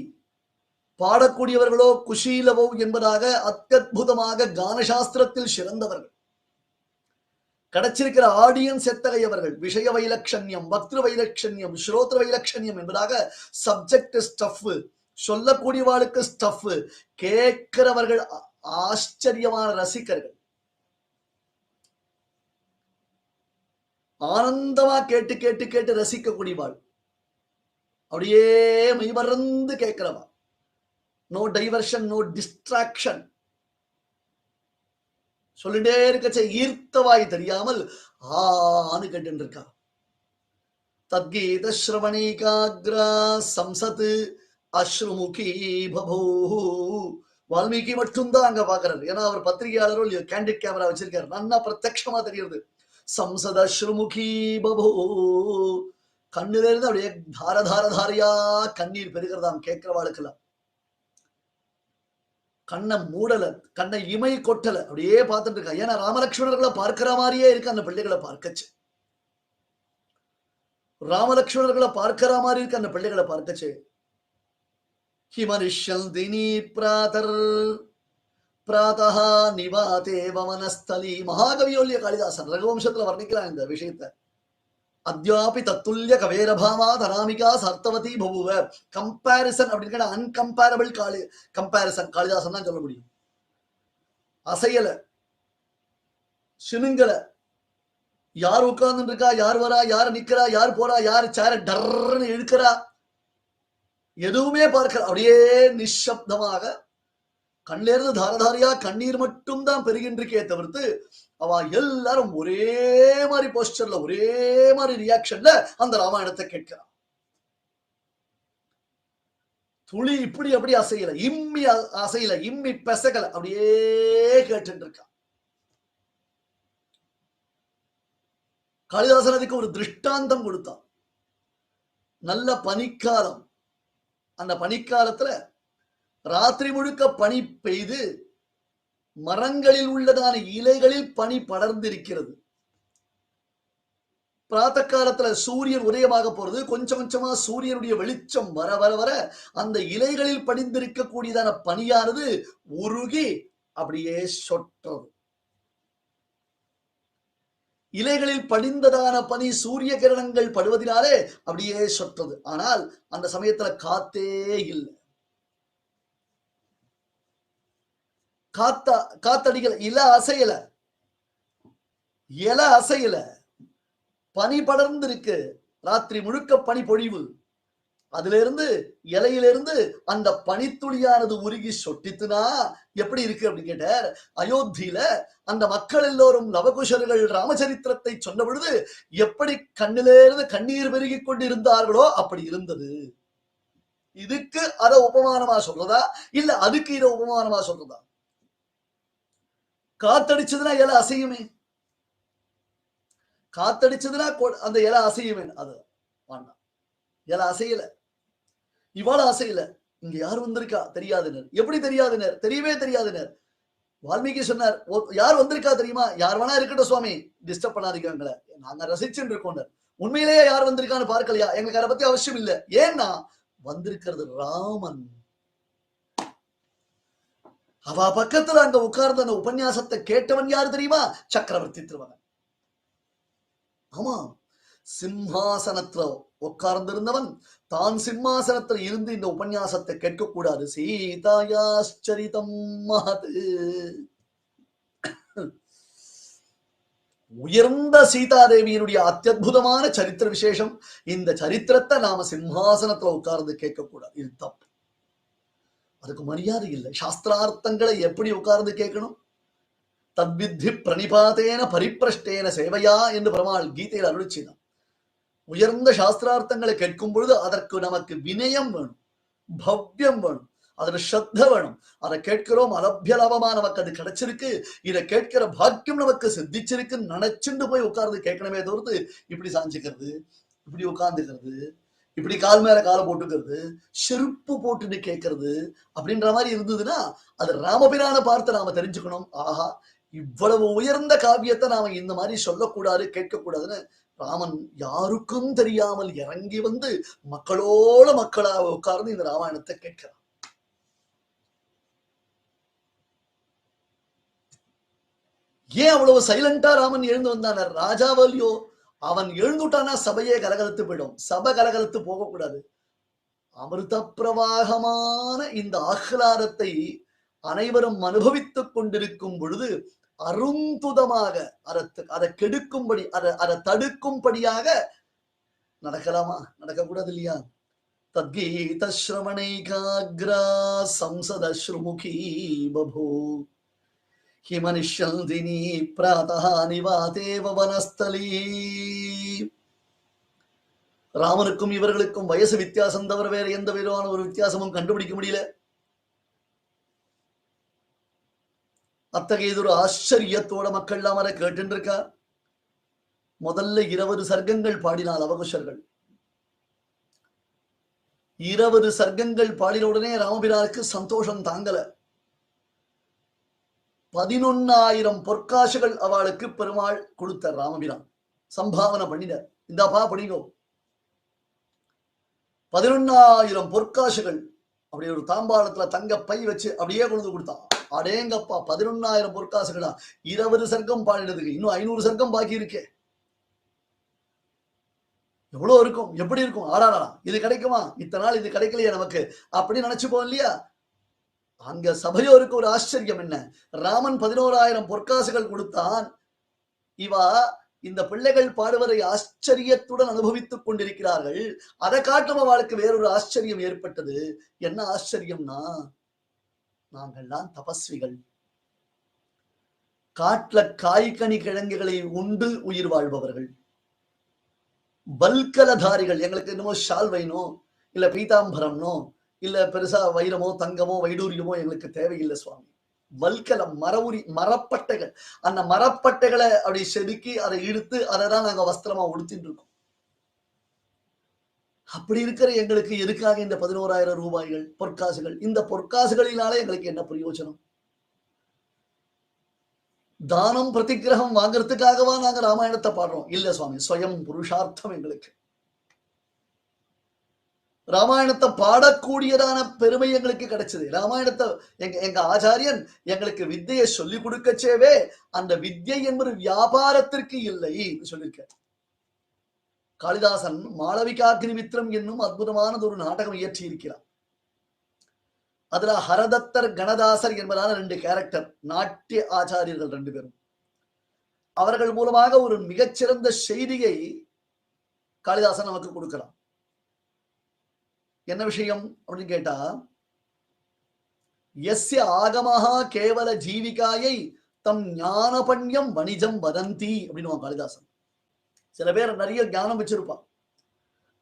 பாடக்கூடியவர்களோ குஷீலவோ என்பதாக அத்யுதமாக கானசாஸ்திரத்தில் சிறந்தவர்கள். கிடைச்சிருக்கிற ஆடியன்ஸ் எத்தகையவர்கள், விஷய வைலட்சண்யம், வக்திரு வைலட்சண்யம், ஸ்ரோத்ர வைலட்சண்யம் என்பதாக சப்ஜெக்ட் ஸ்டஃப், சொல்லக்கூடியவாளுக்கு ஸ்டஃப், கேட்கிறவர்கள் ஆச்சரியமான ரசிகர்கள், ஆனந்தமா கேட்டு கேட்டு கேட்டு ரசிக்கக்கூடியவாள், அப்படியே மெய்மறந்து கேட்கிறவா, நோ டைவர்ஷன், நோ டிஸ்ட்ராக்ஷன், சொல்லிட்டே இருக்கச்ச ஈர்த்தவாய் தெரியாமல் ஆன்னு கேட்டு இருக்கா. தத்கீத ஸ்ரவணிகாக்ரா சம்சத் அஸ்ருமுகி பபூ. வால்மீகி மட்டும்தான் அங்க பாக்குறாரு, ஏன்னா அவர் பத்திரிகையாளரோ கேண்டிட் கேமரா வச்சிருக்காரு, நன்னா பிரத்யட்சமா தெரியுது. சம்சத் அஸ்ருமுகி பபூ, கண்ணுல இருந்து அப்படியே தார தார தாரையா கண்ணீர் பெருகிறதாம் கேட்கிறவாளுக்கெல்லாம். கண்ணை மூடல, கண்ணை இமை கொட்டல, அப்படியே பார்த்துட்டு இருக்கா. ஏன்னா ராமலட்சுமணர்களை பார்க்கிற மாதிரியே இருக்கு அந்த பிள்ளைகளை பார்க்கச்சு, ராமலட்சுமணர்களை பார்க்கிற மாதிரி இருக்கு அந்த பிள்ளைகளை பார்க்கச்சு. ஹிமனிஷல் தினி பிராதர் பிராதஹ நிவாதே வமனஸ்தலி. மகாகவியோல்ய காளிதாசன் ரகுவம்சத்துல வர்ணிக்கிறான் இந்த விஷயத்தை. அத்யாபி தத்துல்ய கவேரபாமா தனாமிகா சர்த்தவதி பபுவ. கம்பேரிசன் அப்படின்னு அன்கம்பேரபிள் கம்பேரிசன் காளிதாசன் தான் சொல்ல முடியும். அசையல, சினுங்கல, யார் உட்கார்ந்து இருக்கா, யார் வரா, யார் நிக்கிறா, யார் போறா, யார் சேர டர்ன்னு இழுக்கிறா, எதுவுமே பார்க்கல, அப்படியே நிஷப்தமாக கண்ணில இருந்து தாரதாரியா கண்ணீர் மட்டும் தான் பெருகின்றிருக்கே தவிர்த்து அவ எல்லாரும் ஒரே மாதிரி போஸ்டர்ல ஒரே மாதிரி ரியாக்ஷன்ல அந்த ராமாயணத்தை கேட்கிறான். துளி இப்படி அப்படி அசையல, இம்மி அசையல, இம்மி பெசகல, அப்படியே கேட்டு இருக்கான். காளிதாசன் அதுக்கு ஒரு திருஷ்டாந்தம் கொடுத்தான். நல்ல பனிக்காலம், அந்த பனிக்காலத்துல ராத்திரி முழுக்க பனி பெய்து மரங்களில் உள்ளதான இலைகளில் பனி படர்ந்திருக்கிறது. பிராத்த காலத்துல சூரியன் உதயமாக போறது, கொஞ்சம் கொஞ்சமா சூரியனுடைய வெளிச்சம் வர வர வர அந்த இலைகளில் படிந்திருக்கக்கூடியதான பனியானது உருகி அப்படியே சொட்டுறது. இலைகளில் படிந்ததான பனி சூரிய கிரணங்கள் படுவதினாலே அப்படியே சொட்டுறது. ஆனால் அந்த சமயத்துல காத்தே இல்லை. காத்தடிக்கல, இலை அசையல, பனி படர்ந்து இருக்கு. ராத்திரி முழுக்க பனி பொழிவு. அதுல இருந்து இலையிலிருந்து அந்த பனித்துளியானது உருகி சொட்டித்துனா எப்படி இருக்கு அப்படின்னு கேட்டார். அயோத்தியில அந்த மக்கள் எல்லோரும் லவகுஷர்கள் ராமச்சரித்திரத்தை சொன்ன பொழுது எப்படி கண்ணிலிருந்து கண்ணீர் பெருகிக் கொண்டு இருந்தார்களோ அப்படி இருந்தது. இதுக்கு அத உபமானமா சொல்றதா இல்ல அதுக்கு இத உபமானமா சொல்றதா? காத்தடிச்சதுன்னா இலை அசையுமே, காத்தடிச்சதுன்னா அந்த இலை அசையுமே. அது வேண்டாம், இலை அசையல, இவ்வளவு அசையல. இங்க யார் வந்திருக்கா தெரியாதுனர். எப்படி தெரியாதுனர்? தெரியவே தெரியாதுனர். வால்மீகி சொன்னார், யார் வந்திருக்கா தெரியுமா? யார் வேணா இருக்கட்டும் சுவாமி, டிஸ்டர்ப் பண்ணாதீங்க, நாங்க ரசிச்சுட்டு இருக்கோம். உண்மையிலேயே யார் வந்திருக்கான்னு பார்க்கலையா? எங்களுக்கு அதை பத்தி அவசியம் இல்லை. ஏன்னா வந்திருக்கிறது ராமன். அவ பக்கத்துல அங்க உட்கார்ந்து அந்த உபன்யாசத்தை கேட்டவன் யாரு தெரியுமா? சக்கரவர்த்தி திருமகன். ஆமா, சிம்ஹாசனத்துல உட்கார்ந்திருந்தவன் தான் சிம்மாசனத்தில் இருந்து இந்த உபன்யாசத்தை கேட்கக்கூடாது. சீதாயாச்சரிதம் மகத், உயர்ந்த சீதாதேவியினுடைய அத்தியுதமான சரித்திர விசேஷம். இந்த சரித்திரத்தை நாம சிம்ஹாசனத்துல உட்கார்ந்து கேட்கக்கூடாது. இது தப்பு. அதுக்கு மரியாதை இல்லை. சாஸ்திரார்த்தங்களை எப்படி உட்கார்ந்து கேட்கணும்? தத்வித்தி பிரணிபாதேன பரிப்பிரஷ்டேன சேவையா என்று பெருமாள் கீதையில் அருளி செய்தான். உயர்ந்த சாஸ்திரார்த்தங்களை கேட்கும் பொழுது அதற்கு நமக்கு வினயம் வேணும், பவ்யம் வேணும், அதுல ஸ்ரத்த வேணும். அதை கேட்கிறோம், அலபியலபமா நமக்கு அது கிடைச்சிருக்கு, இதை கேட்கிற பாக்கியம் நமக்கு சித்திச்சிருக்கு நினைச்சுண்டு போய் உட்கார்ந்து கேட்கணுமே தவிர்த்து இப்படி சாஞ்சிக்கிறது, இப்படி உட்கார்ந்துக்கிறது, இப்படி கால் மேல காலை போட்டுக்கிறது, செருப்பு போட்டுட்டு கேட்கறது அப்படின்ற மாதிரி இருந்ததுன்னா அது ராமபிரான பார்த்து நாம தெரிஞ்சுக்கணும். ஆஹா, இவ்வளவு உயர்ந்த காவியத்தை நாம இந்த மாதிரி சொல்லக்கூடாது, கேட்கக்கூடாதுன்னு ராமன் யாருக்கும் தெரியாமல் இறங்கி வந்து மக்களோட மக்களாக உட்கார்ந்து இந்த ராமாயணத்தை கேட்கிறான். ஏன் அவ்வளவு சைலண்டா ராமன் எழுந்து வந்தான? ராஜாவல்யோ அவன் எழுந்துட்டானா சபையே கலகலத்து போயிடும். சபை கலகலத்து போகக்கூடாது. அமிர்த பிரவாகமான இந்த ஆஹ்லாதத்தை அனைவரும் அனுபவித்துக் கொண்டிருக்கும் பொழுது அருந்துதமாக அதை கெடுக்கும்படி அதை தடுக்கும்படியாக நடக்கலாமா? நடக்கக்கூடாது இல்லையா? தத்கீத ஸ்ரவணைகாக்ரா சம்சத ஸ்ருமுகி பபோ ஹிமனிஷந்தினி பிராதா நிவாதேவ வனஸ்தலீ. ராமனுக்கும் இவர்களுக்கும் வயசு வித்தியாசம் தவிர வேற எந்த விதமான ஒரு வித்தியாசமும் கண்டுபிடிக்க முடியல. அத்தகையதொரு ஆச்சரியத்தோட மக்கள் எல்லாம் வர கேட்டு இருக்கா. முதல்ல 20 சர்க்கங்கள் பாடினால் அவகுஷர்கள். 20 சர்க்கங்கள் பாடின உடனே ராமபிரானுக்கு சந்தோஷம் தாங்கல. 11,000 பொற்காசுகள் அவளுக்கு பெருமாள் கொடுத்தார். ராமபிரான் சம்பாவனை பண்ணினார். இந்தாப்பா படிங்கோ. 11,000 பொற்காசுகள் அப்படி ஒரு தாம்பாளத்துல தங்க பை வச்சு அப்படியே கொண்டு கொடுத்தான். அடேங்கப்பா, 11,000 பொற்காசுகளா? 20 சர்க்கம் பாடினதுக்கு இன்னும் 500 சர்க்கம் பாக்கி இருக்கே. எவ்வளவு இருக்கும், எப்படி இருக்கும்? ஆடாடா, இது கிடைக்குமா? இத்தனை நாள் இது கிடைக்கலையே நமக்கு அப்படின்னு நினைச்சுப்போம் இல்லையா? அங்க சபையோருக்கு ஒரு ஆச்சரியம் என்ன? ராமன் 11,000 பொற்காசுகள் கொடுத்தான். இவா இந்த பிள்ளைகள் பாடுவதை ஆச்சரியத்துடன் அனுபவித்துக் கொண்டிருக்கிறார்கள். அதை காட்டும் அவளுக்கு வேறொரு ஆச்சரியம் ஏற்பட்டது. என்ன ஆச்சரியம்னா, நாங்கள்லாம் தபஸ்விகள், காட்டுல காய்கனி கிழங்குகளை உண்டு உயிர் வாழ்பவர்கள், பல்கலதாரிகள். எங்களுக்கு என்னமோ ஷால் வைனோ இல்ல பீதாம்பரம்னோ இல்ல பெருசா வைரமோ தங்கமோ வைடூரியமோ எங்களுக்கு தேவையில்லை சுவாமி. வல்கலம், மரப்பட்டைகள். அந்த மரப்பட்டைகளை அப்படி செதுக்கி அதை இழுத்து அதை தான் நாங்க வஸ்திரமா உடுத்திட்டு இருக்கோம். அப்படி இருக்கிற எங்களுக்கு எதுக்காக இந்த 11,000 ரூபாய்கள், பொற்காசுகள்? இந்த பொற்காசுகளினாலே எங்களுக்கு என்ன பிரயோஜனம்? தானம் பிரதிகிரகம் வாங்குறதுக்காகவா நாங்க ராமாயணத்தை பாடுறோம்? இல்ல சுவாமி, ஸ்வயம் புருஷார்த்தம் எங்களுக்கு. ராமாயணத்தை பாடக்கூடியதான பெருமை எங்களுக்கு கிடைச்சது. ராமாயணத்தை எங்க எங்க ஆச்சாரியன் எங்களுக்கு வித்தையை சொல்லிக் கொடுக்கச்சேவே அந்த வித்யை என்பது வியாபாரத்திற்கு இல்லை சொல்லியிருக்க. காளிதாசன் மாளவிகாக்னிமித்திரம் என்னும் அற்புதமானது ஒரு நாடகம் இயற்றி இருக்கிறார். அதுல ஹரதத்தர் கணதாசர் என்பதான 2 கேரக்டர், நாட்டிய ஆச்சாரியர்கள் 2 பேரும். அவர்கள் மூலமாக ஒரு மிகச்சிறந்த செய்தியை காளிதாசன் நமக்கு கொடுக்கிறான். என்ன விஷயம் அப்படின்னு கேட்டா, யஸ்ய ஆகமஹா கேவல ஜீவிகாயை தம் ஞானபண்யம் வணிஜம் வதந்தி அப்படின்னு காளிதாசன். சில பேர் நிறைய ஞானம் வச்சிருப்பான்,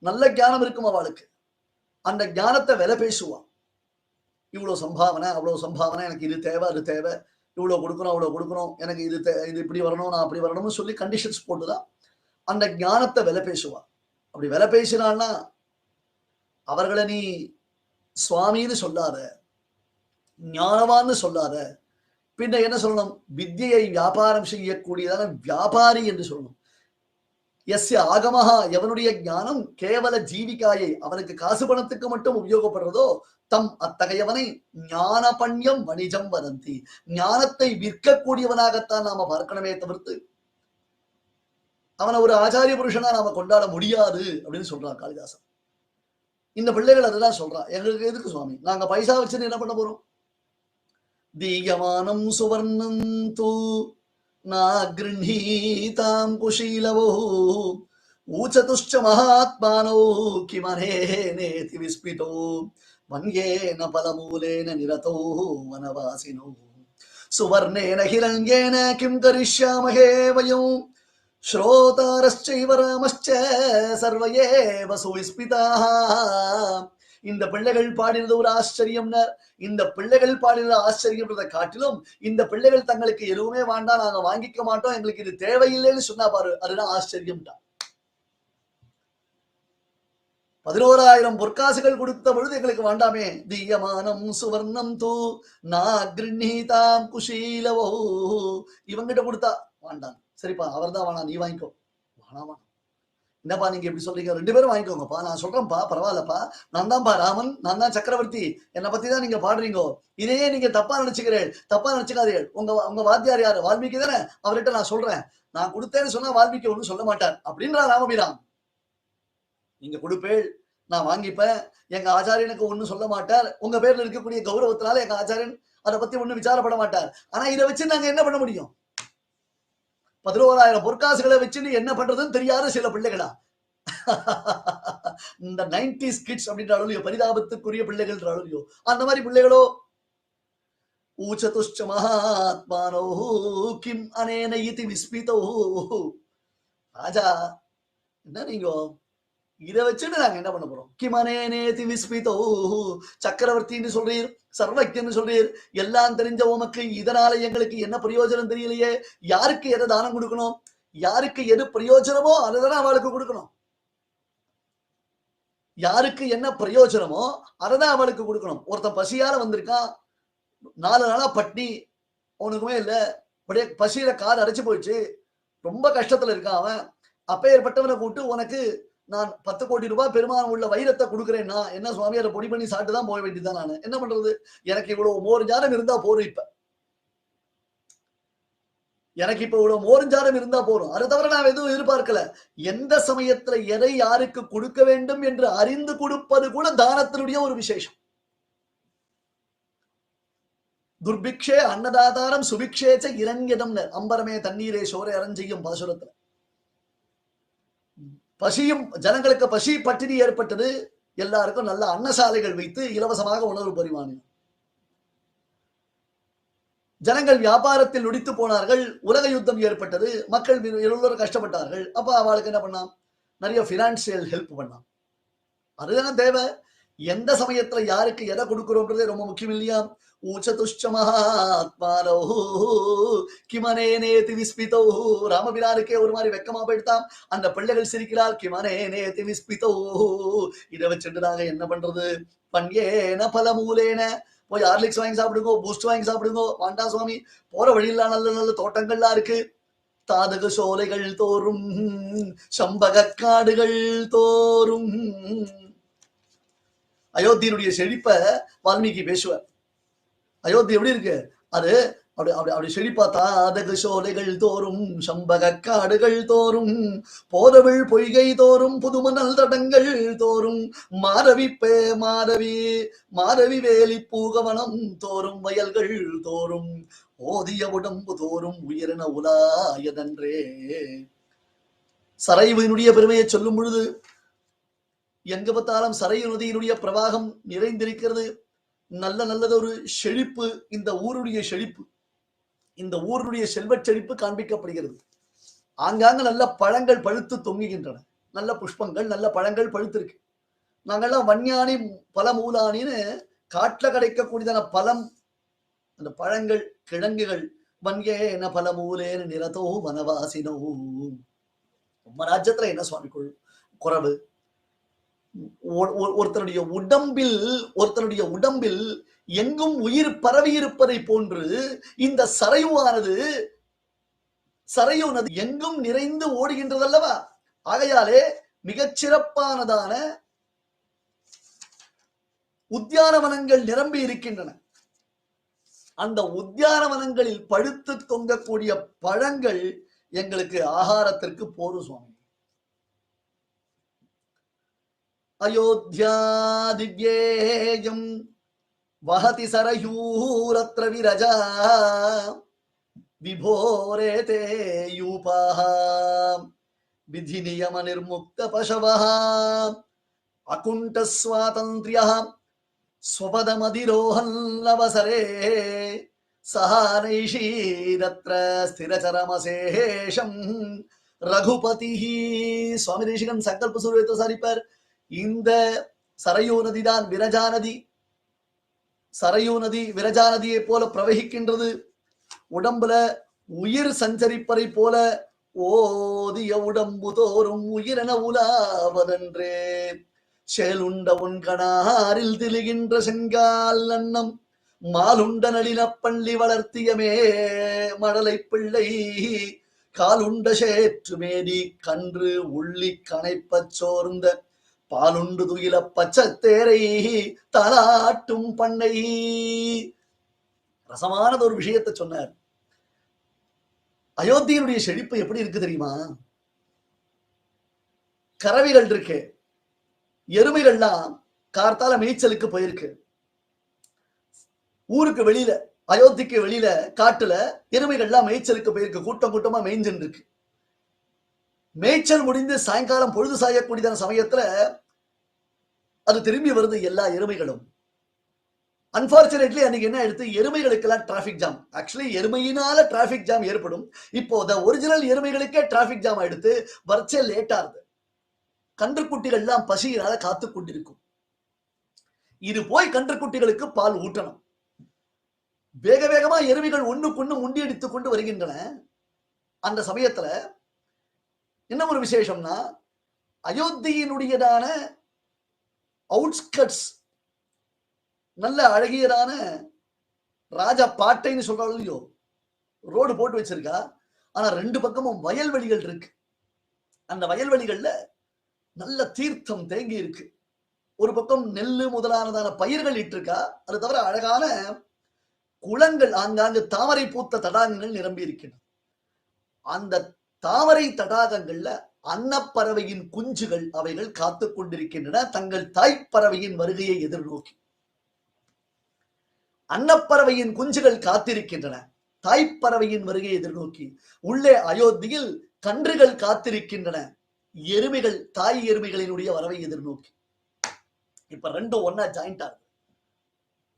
நல்ல ஞானம் இருக்கும் அவளுக்கு. அந்த ஞானத்தை விலை பேசுவான். இவ்வளவு சம்பாவனை, அவ்வளவு சம்பாவனை, எனக்கு இது தேவை அது தேவை, இவ்வளவு கொடுக்கணும் அவ்வளவு கொடுக்கணும், எனக்கு இது இது இப்படி வரணும் நான் அப்படி வரணும்னு சொல்லி கண்டிஷன்ஸ் போட்டுதான் அந்த ஞானத்தை விலை பேசுவான். அப்படி விலை பேசினான்னா அவர்களை நீ சுவாமின்னு சொல்லாத, ஞானவான்னு சொல்லாத. பின்ன என்ன சொல்லணும்? வித்தியை வியாபாரம் செய்யக்கூடியதான வியாபாரி என்று சொல்லணும். எஸ்ய ஆகமஹா, எவனுடைய ஞானம் கேவல ஜீவிகாயை, அவனுக்கு காசு பணத்துக்கு மட்டும் உபயோகப்படுறதோ, தம் அத்தகையவனை ஞானபண்யம் வணிஜம் வதந்தி, ஞானத்தை விற்கக்கூடியவனாகத்தான் நாம பார்க்கணுமே தவிர்த்து அவனை ஒரு ஆச்சாரிய புருஷனா நாம கொண்டாட முடியாது அப்படின்னு சொல்றான் காளிதாசன். இந்த பிள்ளைகள் அதுதான் சொல்றான். எங்களுக்கு எதுக்கு சுவாமி, நாங்க பைசா வச்சுன்னு என்ன பண்ண போறோம்? தீயமானம் சுவர்ணம் தூ நாக்ருணீதாம் குஷீலவோ ஊச்சதுஷ்ச மகாத்மானோ கிமனேனேதி விஸ்பிதோ வன்யேன பலமூலேன நிரதோ வனவாசினோ சுவர்ணேன ஹிரண்யேன கிம் கரிஷ்யாமஹே வயம் ஸ்ரோதாரஸ்சைவ ராமஸ்ச சர்வயேவ சுவிஸ்பிதாஹ. இந்த பிள்ளைகள் பாடினது ஒரு ஆச்சரியம்னா, இந்த பிள்ளைகள் பாடினது ஆச்சரியம்ன்றதை காட்டிலும் இந்த பிள்ளைகள் தங்களுக்கு எதுவுமே வேண்டாம், நாங்க வாங்கிக்க மாட்டோம், எங்களுக்கு இது தேவையில்லைன்னு சொன்னா பாரு, அதுதான் ஆச்சரியம் தான். 11,000 பொற்காசுகள் கொடுத்த பொழுது எங்களுக்கு வேண்டாமே. தீயமானம் சுவர்ணம் தூ நாக்ருணீதாம் குஷீலவோ, இவங்கிட்ட கொடுத்தா வேண்டாம். சரிப்பா, அவர் தான் வேணாம், நீ வாங்கிக்கோ. வேணாமா? என்னப்பா நீங்க எப்படி சொல்றீங்க? 2 பேரும் வாங்கிக்கோங்கப்பா, நான் சொல்றேன்ப்பா, பரவாயில்லப்பா, நான் தான்ப்பா ராமன், நான் தான் சக்கரவர்த்தி, என்னை பத்தி தான் நீங்க பாடுறீங்க, இதையே நீங்க தப்பா நினைச்சுக்கிறேன், தப்பா நினைச்சுக்காதீர்கள். உங்க வாத்தியார் யாரு? வால்மீகி தானே, அவர்கிட்ட நான் சொல்றேன், நான் கொடுத்தேன்னு சொன்னா வால்மீகி ஒன்றும் சொல்ல மாட்டார் அப்படின்றா ராமபிரான். நீங்க கொடுப்பேள், நான் வாங்கிப்பேன், எங்க ஆச்சாரியனுக்கு ஒண்ணும் சொல்ல மாட்டார், உங்க பேர்ல இருக்கக்கூடிய கௌரவத்தினால எங்க ஆச்சாரியன் அதை பத்தி ஒண்ணும் விசாரப்பட மாட்டார். ஆனா இதை வச்சு நாங்க என்ன பண்ண முடியும்? 11,000 பொற்காசுகளை வச்சுன்னு என்ன பண்றதுன்னு தெரியாத சில பிள்ளைகளா? இந்த 90s கிட்ஸ் அப்படின்ற அளவுலயோ, பரிதாபத்துக்குரிய பிள்ளைகள் அளவுலயோ, அந்த மாதிரி பிள்ளைகளோ ஊச்சதுஷ்ச மகாத்மானோ கிம் அனேன இதி விஸ்மிதோ. ராஜா, என்ன நீங்க இதை வச்சுட்டு நாங்க என்ன பண்ண போறோம்? கிமனேனேதி விஸ்மிதோ, சக்கரவர்த்தின்னு சொல்றீர், சர்வஜன்னு சொல்றீர், எல்லாம் தெரிஞ்ச உமக்கு இதனால எங்களுக்கு என்ன பிரயோஜனம் தெரியலையே. யாருக்கு எதை தானம் கொடுக்கணும், யாருக்கு எது பிரயோஜனமோ அதுதானே அவளுக்கு கொடுக்கணும். யாருக்கு என்ன பிரயோஜனமோ அதைதான் அவளுக்கு கொடுக்கணும். ஒருத்தன் பசியால வந்திருக்கான், 4 நாளா பட்னி, அவனுக்குமே இல்ல, அப்படியே பசியில காது அடைச்சு போயிடுச்சு, ரொம்ப கஷ்டத்துல இருக்கான் அவன். அப்பேற்பட்டவனை கூப்பிட்டு உனக்கு நான் 10 கோடி ரூபாய் பெருமானம் உள்ள வைரத்தை கொடுக்குறேன்னா என்ன சுவாமி, அதை பொடி பண்ணி சாப்பிட்டுதான் போக வேண்டியதுதான். நான் என்ன பண்றது? எனக்கு இவ்வளவு மோர்ஞ்சாரம் இருந்தா போதும், இப்ப எனக்கு இப்ப இவ்வளவு மோர்ஞ்சாரம் இருந்தா போதும், அதை தவிர நான் எதுவும் எதிர்பார்க்கல. எந்த சமயத்துல எதை யாருக்கு கொடுக்க வேண்டும் என்று அறிந்து கொடுப்பது கூட தானத்தினுடைய ஒரு விசேஷம். துர்பிக்ஷே அன்னதாதாரம் சுபிக்ஷேச்ச இரண்யதம் அம்பரமே தண்ணீரே சோரை அரஞ்செய்யும் பாசுரத்துல. பசியும் ஜனங்களுக்கு பசி பட்டினி ஏற்பட்டது, எல்லாருக்கும் நல்ல அன்னசாலைகள் வைத்து இலவசமாக உணவு பரிமாறினார். ஜனங்கள் வியாபாரத்தில் நொடித்து போனார்கள், உலக யுத்தம் ஏற்பட்டது, மக்கள் எல்லோரும் கஷ்டப்பட்டார்கள். அப்ப அவளுக்கு என்ன பண்ணாம்? நிறைய பினான்சியல் ஹெல்ப் பண்ணாம். அதுதான் தேவை. எந்த சமயத்துல யாருக்கு எதை கொடுக்கிறோம்ன்றதே ரொம்ப முக்கியம் இல்லையா? ஊச்சதுஷ்ச மகாத்மானோ கிமனேனேதி விஸ்மிதோ. ராமபிரானுக்கே ஒரு மாதிரி வெக்கமா போயிட்டான். அந்த பிள்ளைகள் சிரிக்கிறார், கிமனேனேதி விஸ்மிதோ. இதை வச்சுட்டு நாங்க என்ன பண்றது? பண்யேன பலமூலேன, போய் ஹார்லிக்ஸ் வாங்கி சாப்பிடுங்க, பூஸ்ட் வாங்கி சாப்பிடுங்க. வேண்டாம் சுவாமி. போற வழியில நல்ல நல்ல தோட்டங்கள்லாம் இருக்கு. தாதக சோலைகள் தோறும், சம்பக காடுகள் தோறும். அயோத்தியினுடைய செழிப்ப வால்மீகி பேசுவார். அயோத்தி எப்படி இருக்கு? அது அப்படி அப்படி அப்படி செழிப்பா, தாதக சோலைகள் தோறும், சம்பக காடுகள் தோறும், போதவிழ் பொய்கை தோறும், புதுமணல் தடங்கள் தோறும், மாரவி மாரவி வேலி பூகவனம் தோறும், வயல்கள் தோறும், ஓதிய உடம்பு தோறும், உயிரின உலாயதன்றே. சரைவினுடைய பெருமையை சொல்லும் பொழுது எங்க பார்த்தாலும் சரையு நதியினுடைய பிரவாகம் நிறைந்திருக்கிறது. நல்ல நல்லதொரு செழிப்பு, இந்த ஊருடைய செழிப்பு, இந்த ஊருடைய செல்வச் செழிப்பு காண்பிக்கப்படுகிறது. ஆங்காங்க நல்ல பழங்கள் பழுத்து தொங்குகின்றன. நல்ல புஷ்பங்கள், நல்ல பழங்கள் பழுத்திருக்கு. நாங்கெல்லாம் வன்யானி பழமூலானின்னு காட்டுல கிடைக்கக்கூடியதான பழம், அந்த பழங்கள், கிழங்குகள், வன்யேன பலமூலேன நிரதோ வனவாசினோ. நம்ம ராஜ்யத்துல என்ன சுவாமி குறவு? ஒருத்தனுடைய உடம்பில் எங்கும் உயிர் பரவி இருப்பதை போன்று இந்த சரையு நதி எங்கும் நிறைந்து ஓடுகின்றதல்லவா? ஆகையாலே மிகச் சிறப்பானதான உத்தியானவனங்கள் நிரம்பி இருக்கின்றன. அந்த உத்தியானவனங்களில் பழுத்து தொங்கக்கூடிய பழங்கள் எங்களுக்கு ஆகாரத்திற்கு போரும் சுவாமி. அயோத்தியா திவ்யேயம் வஹதி சரயூரத்ர விரஜா விபோரேதே யூபாஹ விதி நியம நிர்முக்த பசவஹ அகுண்ட ஸ்வாதந்த்ர்யஹ ஸ்வபதமதிரோஹன் அவசரே சஹானைஷீரத்ர ஸ்திரச்சரமசேஷம் ரகுபதிஹி. சுவாமி தேசிகன் சங்கல்ப சூரியத்தை சாதிப்பார். இந்த சரையூ நதிதான் விரஜா நதி. சரையூ நதி விரஜா நதியை போல பிரவகிக்கின்றது. உடம்புல உயிர் சஞ்சரிப்பதை போல ஓதிய உடம்பு தோறும் உயிரென உலாவதென்றே. சேலுண்ட உன்கணாரில் திலுகின்ற செங்கால் அன்னம் மாலுண்ட நளின பள்ளி வளர்த்தியமே மடலை பிள்ளை காலுண்ட சேற்று மேடி கன்று உள்ளி கனைப்பச் சோர்ந்த பாலுண்டு துயில பச்சத்தேரை தாலாட்டும் பண்ணை. ரசமானது ஒரு விஷயத்தை சொன்னார். அயோத்தியினுடைய செழிப்பு எப்படி இருக்கு தெரியுமா? கறவைகள் இருக்கு, எருமைகள்லாம் கார்த்தால மேய்ச்சலுக்கு போயிருக்கு. ஊருக்கு வெளியில, அயோத்திக்கு வெளியில காட்டுல எருமைகள்லாம் மேய்ச்சலுக்கு போயிருக்கு. கூட்டம் கூட்டமா மேய்ஞ்சுன்னு இருக்கு. மேய்ச்சல் முடிந்து சாயங்காலம் பொழுது சாயக்கூடியதான சமயத்துல அது திரும்பி வருது எல்லா எருமைகளும். அன்பார்ச்சுனேட்லி அன்னைக்கு என்ன எடுத்து, எருமைகளுக்கெல்லாம் டிராபிக் ஜாம். ஆக்சுவலி எருமையினால டிராபிக் ஜாம் ஏற்படும். இப்போ ஒரிஜினல் எருமைகளுக்கே டிராபிக் ஜாம் எடுத்து வர்ச்சே லேட் ஆகுது. கன்றுக்குட்டிகள்லாம் பசியினால காத்து கொண்டிருக்கும். இது போய் கன்றுக்குட்டிகளுக்கு பால் ஊட்டணும். வேக வேகமா எருமைகள் ஒண்ணுக்குன்னு முண்டியடித்துக் கொண்டு வருகின்றன. அந்த சமயத்துல என்ன ஒரு விசேஷம்னா, அயோத்தியினுடையதான அவுட்ஸ்கட்ஸ் நல்ல அழகியதான ராஜா பாட்டைன்னு சொல்றாங்க இல்லையோ, ரோடு போட்டு வச்சிருக்கா. ஆனா ரெண்டு பக்கமும் வயல்வெளிகள் இருக்கு. அந்த வயல்வெளிகள்ல நல்ல தீர்த்தம் தேங்கி இருக்கு. ஒரு பக்கம் நெல்லு முதலானதான பயிர்கள் இட்டிருக்கா. அது தவிர அழகான குளங்கள், ஆங்காங்கு தாமரை பூத்த தடாகங்கள் நிரம்பி இருக்கின்றன. அந்த தாமரை தடாகங்கள்ல அன்னப்பறவையின் குஞ்சுகள் அவைகள் காத்து கொண்டிருக்கின்றன, தங்கள் தாய்ப்பறவையின் வருகையை எதிர்நோக்கி. அன்னப்பறவையின் குஞ்சுகள் காத்திருக்கின்றன, தாய்ப்பறவையின் வருகையை எதிர்நோக்கி. உள்ளே அயோத்தியில் கன்றுகள் காத்திருக்கின்றன, எருமைகள், தாய் எருமைகளினுடைய வரவை எதிர்நோக்கி. இப்ப ரெண்டும் ஒன்னா ஜாயிண்ட் ஆகுது.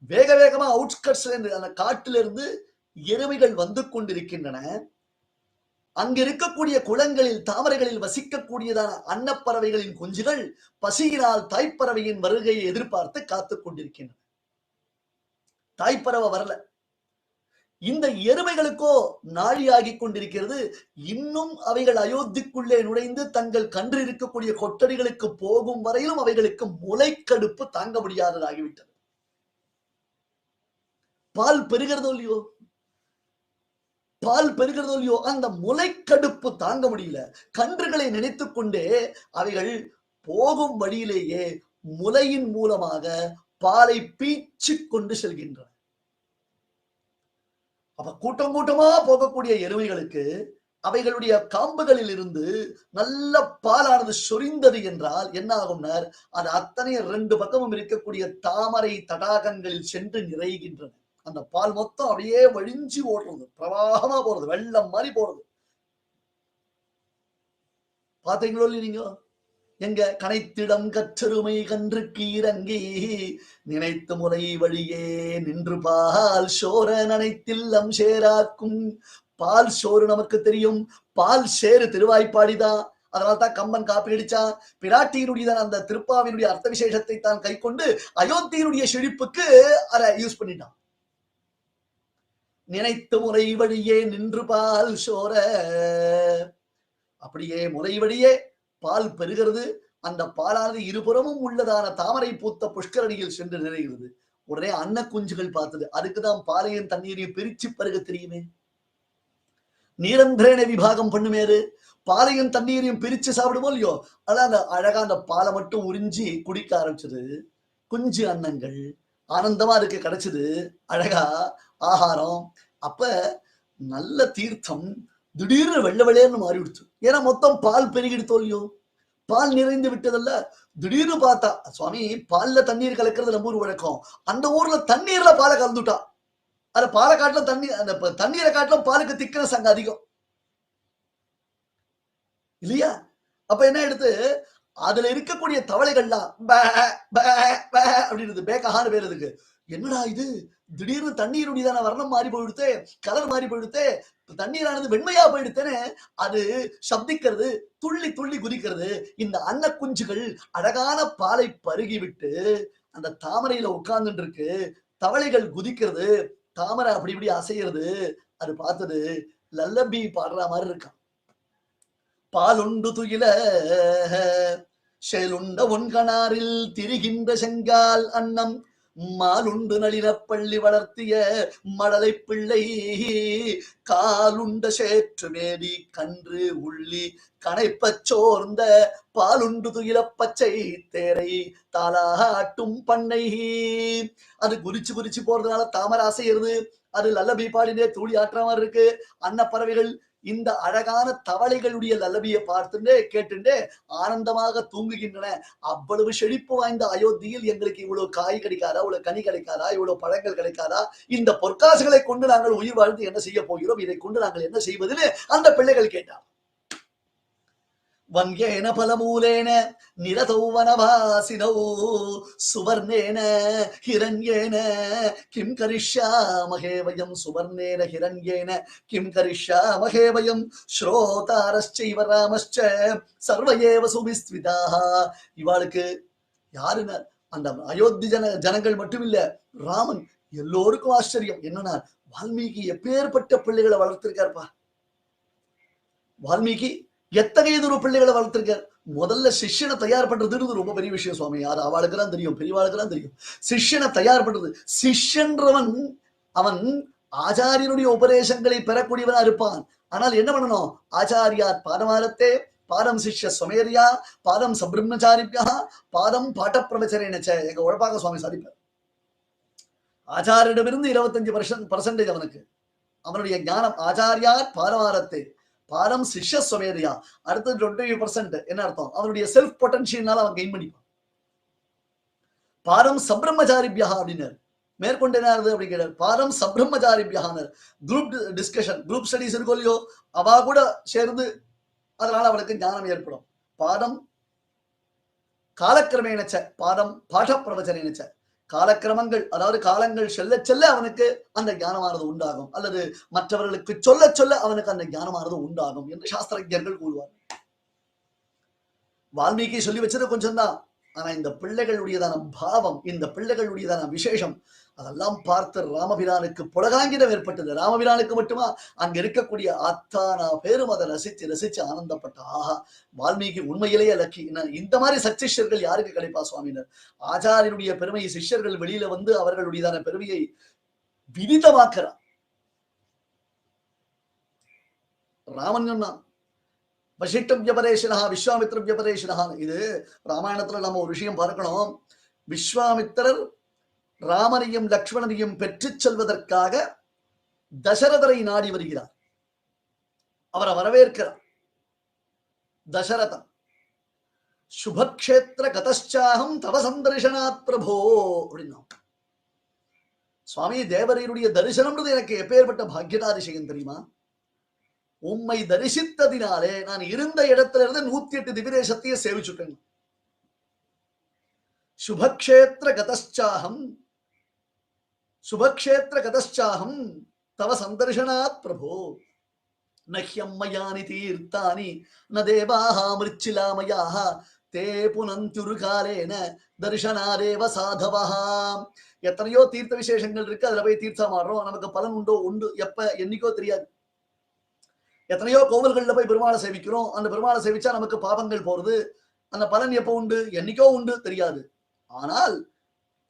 வேக வேகமா அவுட்ஸ்கட்ஸ்ல இருந்து, அந்த காட்டில இருந்து எருமைகள் வந்து கொண்டிருக்கின்றன. அங்க இருக்கக்கூடிய குளங்களில், தாமரைகளில் வசிக்கக்கூடியதான அன்னப்பறவைகளின் குஞ்சுகள் பசியினால் தாய்ப்பறவையின் வருகையை எதிர்பார்த்து காத்துக் கொண்டிருக்கின்றன. தாய்ப்பறவை வரல. இந்த எருமைகளுக்கோ நாழியாகி கொண்டிருக்கிறது. இன்னும் அவைகள் அயோத்திக்குள்ளே நுழைந்து தங்கள் கன்று இருக்கக்கூடிய கொட்டடிகளுக்கு போகும் வரையிலும் அவைகளுக்கு முளைக்கடுப்பு தாங்க முடியாததாகிவிட்டது. பால் பெருகிறதோ இல்லையோ, பால் பெருகிறதோ இல்லையோ, அந்த முளைக்கடுப்பு தாங்க முடியல. கன்றுகளை நினைத்துக் கொண்டே அவைகள் போகும் வழியிலேயே முலையின் மூலமாக பாலை பீய்ச்சிக் கொண்டு செல்கின்றன. அப்ப கூட்டம் கூட்டமா போகக்கூடிய எருமைகளுக்கு அவைகளுடைய காம்புகளில் இருந்து நல்ல பாலானது சொரிந்தது என்றால் என்ன ஆகும்னார், அது அத்தனை 2 பக்கமும் இருக்கக்கூடிய தாமரை தடாகங்களில் சென்று நிறைகின்றன. அந்த பால் மொத்தம் அப்படியே வழிஞ்சி ஓடுறது, பிரவாகமா போறது, வெள்ளம் மாதிரி போறது. பாத்தீங்களோ இல்லையா நீங்க? எங்க கனைத்திடம் கற்றருமை கன்றுக்கு இறங்கி நினைத்து முறை வழியே நின்று பால் சோர நனைத்தில்லம் சேராக்கும். பால் சோறு நமக்கு தெரியும், பால் சேரு திருவாய்ப்பாடிதான். அதனால தான் கம்பன் காப்பி அடிச்சான். பிராட்டியினுடைய அந்த திருப்பாவினுடைய அர்த்த விசேஷத்தை தான் கை கொண்டு அயோத்தியினுடைய செழிப்புக்கு அதை யூஸ் பண்ணிட்டான். நினைத்து முறை வழியே நின்று பால் சோர, அப்படியே முறை வழியே பால் பெறுகிறது. அந்த பாலானது இருபுறமும் உள்ளதான தாமரை பூத்த புஷ்கரணியில் சென்று நிறைகிறது. உடனே அன்ன குஞ்சுகள் பார்த்தது, அதுக்குதான் பாலையும் தண்ணீரையும் பிரிச்சு பருக தெரியுமே. நீரந்திரேன விபாகம் பண்ணுமேரு, பாலையும் தண்ணீரையும் பிரிச்சு சாப்பிடுமோ இல்லையோ, அதான் அந்த அழகா அந்த பாலை மட்டும் உறிஞ்சி குடிக்க ஆரம்பிச்சது. குஞ்சு அன்னங்கள் ஆனந்தமா இருக்கு, கிடைச்சது அழகா ஆகாரம். அப்ப நல்ல தீர்த்தம் திடீர்னு வெள்ள வெள்ளையன்னு மாறி விடுச்சு. ஏன்னா மொத்தம் பால் பெருகிடுத்தோ இல்லையோ, பால் நிறைந்து விட்டதல்ல. திடீர்னு பார்த்தா சுவாமி பால்ல தண்ணீர் கலக்கிறது நம்ம ஊர் வழக்கம், அந்த ஊர்ல தண்ணீர்ல பாலை கலந்துட்டா. அது பாலை காட்டிலும் தண்ணி, அந்த தண்ணீரை காட்டிலும் பாலுக்கு திக்னஸ் அங்க அதிகம் இல்லையா? அப்ப என்ன எடுத்து அதுல இருக்கக்கூடிய தவளைகள்லாம் அப்படின்னு பேக்கஹான்னு பேர் இருக்கு. என்னடா இது, திடீர்னு தண்ணீருடையதான வர்ணம் மாறி போயிடுத்தே, கலர் மாறி போயிடுத்தே, தண்ணீரானது வெண்மையா போயிடுத்தேன்னு அது சப்திக்கிறது, துள்ளி துள்ளி குதிக்கிறது. இந்த அன்ன குஞ்சுகள் அழகான பாலை பருகி விட்டு அந்த தாமரையில உட்கார்ந்துட்டு இருக்கு. தவளைகள் குதிக்கிறது, தாமரை அப்படி இப்படி அசைகிறது. அது பார்த்தது லல்லபி பாடுற மாதிரி இருக்கான். பாலுண்டு துயில செயலுண்ட ஒன்கணாரில் திரிகின்ற செங்கால் அன்னம் மாலுண்டு நளினப்பள்ளி வளர்த்திய மடலை பிள்ளை காலுண்ட சேற்று மேடி கன்று உள்ளி கனைப்பச் சோர்ந்த பாலுண்டு துயில பச்சை தேரை தாளாட்டும் பண்ணை. அது குறிச்சு குறிச்சு போறதுனால தாமரை அசைகிறது. அது லல்லபி பாடினே தூளி ஆட்டுற மாதிரி இருக்கு. அன்னப்பறவைகள் இந்த அழகான தவளைகளுடைய லல்லபியை பார்த்துட்டே கேட்டுட்டே ஆனந்தமாக தூங்குகின்றன. அவ்வளவு செழிப்பு வாய்ந்த அயோத்தியில் எங்களுக்கு இவ்வளவு காய் கிடைக்காதா, இவ்வளவு கனி கிடைக்காதா, இவ்வளவு பழங்கள் கிடைக்காதா? இந்த பொற்காசுகளை கொண்டு நாங்கள் உயிர் வாழ்ந்து என்ன செய்ய போகிறோம்? இதை கொண்டு நாங்கள் என்ன செய்வதுன்னு அந்த பிள்ளைகள் கேட்டார். வன்யேன பலமூலேன நிரதௌ வனவாசினௌ சுவர்ணேன ஹிரண்யேன கிம் கரிஷ்யாமஹே வயம். சுவர்ணேன ஹிரண்யேன கிம் கரிஷ்யாமஹே வயம். ஸ்ரோதாரஸ்சைவ ராமஸ்ச சர்வயேவ சுவிஸ்விதாஹ. இவாளுக்கு யாருன்னா அந்த அயோத்தி ஜனங்கள் மட்டுமில்ல, ராமன் எல்லோருக்கும் ஆச்சரியம். என்னன்னா வால்மீகி எப்பேற்பட்ட பிள்ளைகளை வளர்த்திருக்காருப்பா. வால்மீகி எத்தகையதொரு பிள்ளைகளை வளர்த்திருக்கார். முதல்ல சிஷ்யனை தயார் பண்றதுன்னு ரொம்ப பெரிய விஷயம் சுவாமி. யாரு அவளுக்கு தான் தெரியும், பெரியவாளுக்கு தான் தெரியும். சிஷ்யனை தயார் பண்றது. சிஷ்யன்றவன் அவன் ஆச்சாரியனுடைய உபதேசங்களை பெறக்கூடியவனா இருப்பான். ஆனால் என்ன பண்ணணும்? ஆச்சாரியார் பாதமாரத்தே பாதம் சிஷ்ய சுமேரியா பாதம் சபிரம்மச்சாரிபியா பாதம் பாட்ட பிரவச்சரேனச்ச. எங்க உழப்பாக சுவாமி சாதிப்பார். ஆச்சாரியிடமிருந்து 25% அவனுக்கு, அவனுடைய ஞானம். ஆச்சாரியார் பாதமாரத்தே பாரம் சிஷ்ய சுமேரியா. அடுத்தது 20% என்ன அர்த்தம்? அவனுடைய செல்ஃப் பொட்டன்ஷியல்னால அவன் கெயின் பண்ணிப்பான். பாரம் சபிரம்மச்சாரிபியா அப்படின்னாரு. மேற்கொண்டு என்ன ஆகுது அப்படி கேட்டார். பாரம் சபிரம்மச்சாரிபியானர். குரூப் டிஸ்கஷன், குரூப் ஸ்டடிஸ் இருக்கும் இல்லையோ, அவ கூட சேர்ந்து அதனால அவனுக்கு ஞானம் ஏற்படும். பாதம் காலக்கிரமேனச்ச பாதம் பாட பிரவச்சனேனச்ச. காலக்கிரமங்கள், அதாவது காலங்கள் செல்ல செல்ல அவனுக்கு அந்த ஞானமானது உண்டாகும், அல்லது மற்றவர்களுக்கு சொல்ல சொல்ல அவனுக்கு அந்த ஞானமானது உண்டாகும் என்று சாஸ்திரஜர்கள் கூறுவார்கள். வால்மீகி சொல்லி வச்சது கொஞ்சம் தான். ஆனா இந்த பிள்ளைகளுடையதான பாவம், இந்த பிள்ளைகளுடையதான விசேஷம், அதெல்லாம் பார்த்து ராமபிரானுக்கு புலகாங்கிடம் ஏற்பட்டது. ராமபிரானுக்கு மட்டுமா, அங்க இருக்கக்கூடிய அத்தானா பேரும் அதை ரசிச்சு ரசிச்சு ஆனந்தப்பட்ட. ஆஹா, வால்மீகி உண்மையிலேயே லக்கி. இந்த மாதிரி சச்சிஷ்யர்கள் யாருக்கு கிடைப்பா சுவாமினர்? ஆச்சாரியனுடைய பெருமையை சிஷ்யர்கள் வெளியில வந்து அவர்களுடையதான பெருமையை விதிதமாக்குறான். ராமன் சொன்னான் வசிஷ்ட வியபதேசனா விஸ்வாமித்திர வியபதேசனா. இது ராமாயணத்துல நம்ம ஒரு விஷயம் பார்க்கணும். விஸ்வாமித்திரர் ராமனையும் லக்ஷ்மணனையும் பெற்றுச் செல்வதற்காக தசரதரை நாடி வருகிறார். அவரை வரவேற்கிறார். தசரதன் சுபக்ஷேத்திர கதச்சாகம் தவ சந்தர்சனாத் பிரபோ அப்படின்னா, சுவாமி தேவரையருடைய தரிசனம்ன்றது எனக்கு எப்பேற்பட்ட பாக்கியதாதிசயம் தெரியுமா? உம்மை தரிசித்ததினாலே நான் இருந்த இடத்துல இருந்து 108 திவ்யதேசத்தையே சேவிச்சுட்டேன். சுபக்ஷேத்திர கதச்சாகம் சுபக்ஷேத்திர கதச்சாகம் தவ சந்தர்சனாத் பிரபோ நஹ்யம்மயானி தீர்த்தானி ந தேவாஹ மிருச்சிலாமயாஹ தே புனந்துரு காலேன தர்ஷனாரேவ சாதவஹ. எத்தனையோ தீர்த்த விசேஷங்கள் இருக்கு, அதுல போய் தீர்த்தம் ஆடுறோம், நமக்கு பலன் உண்டோ உண்டு, எப்ப என்னைக்கோ தெரியாது. எத்தனையோ கோவில்கள்ல போய் பெருமாளை சேவிக்கிறோம், அந்த பெருமாளை சேவிச்சா நமக்கு பாவங்கள் போறது, அந்த பலன் எப்போ உண்டு, என்னைக்கோ உண்டு தெரியாது. ஆனால்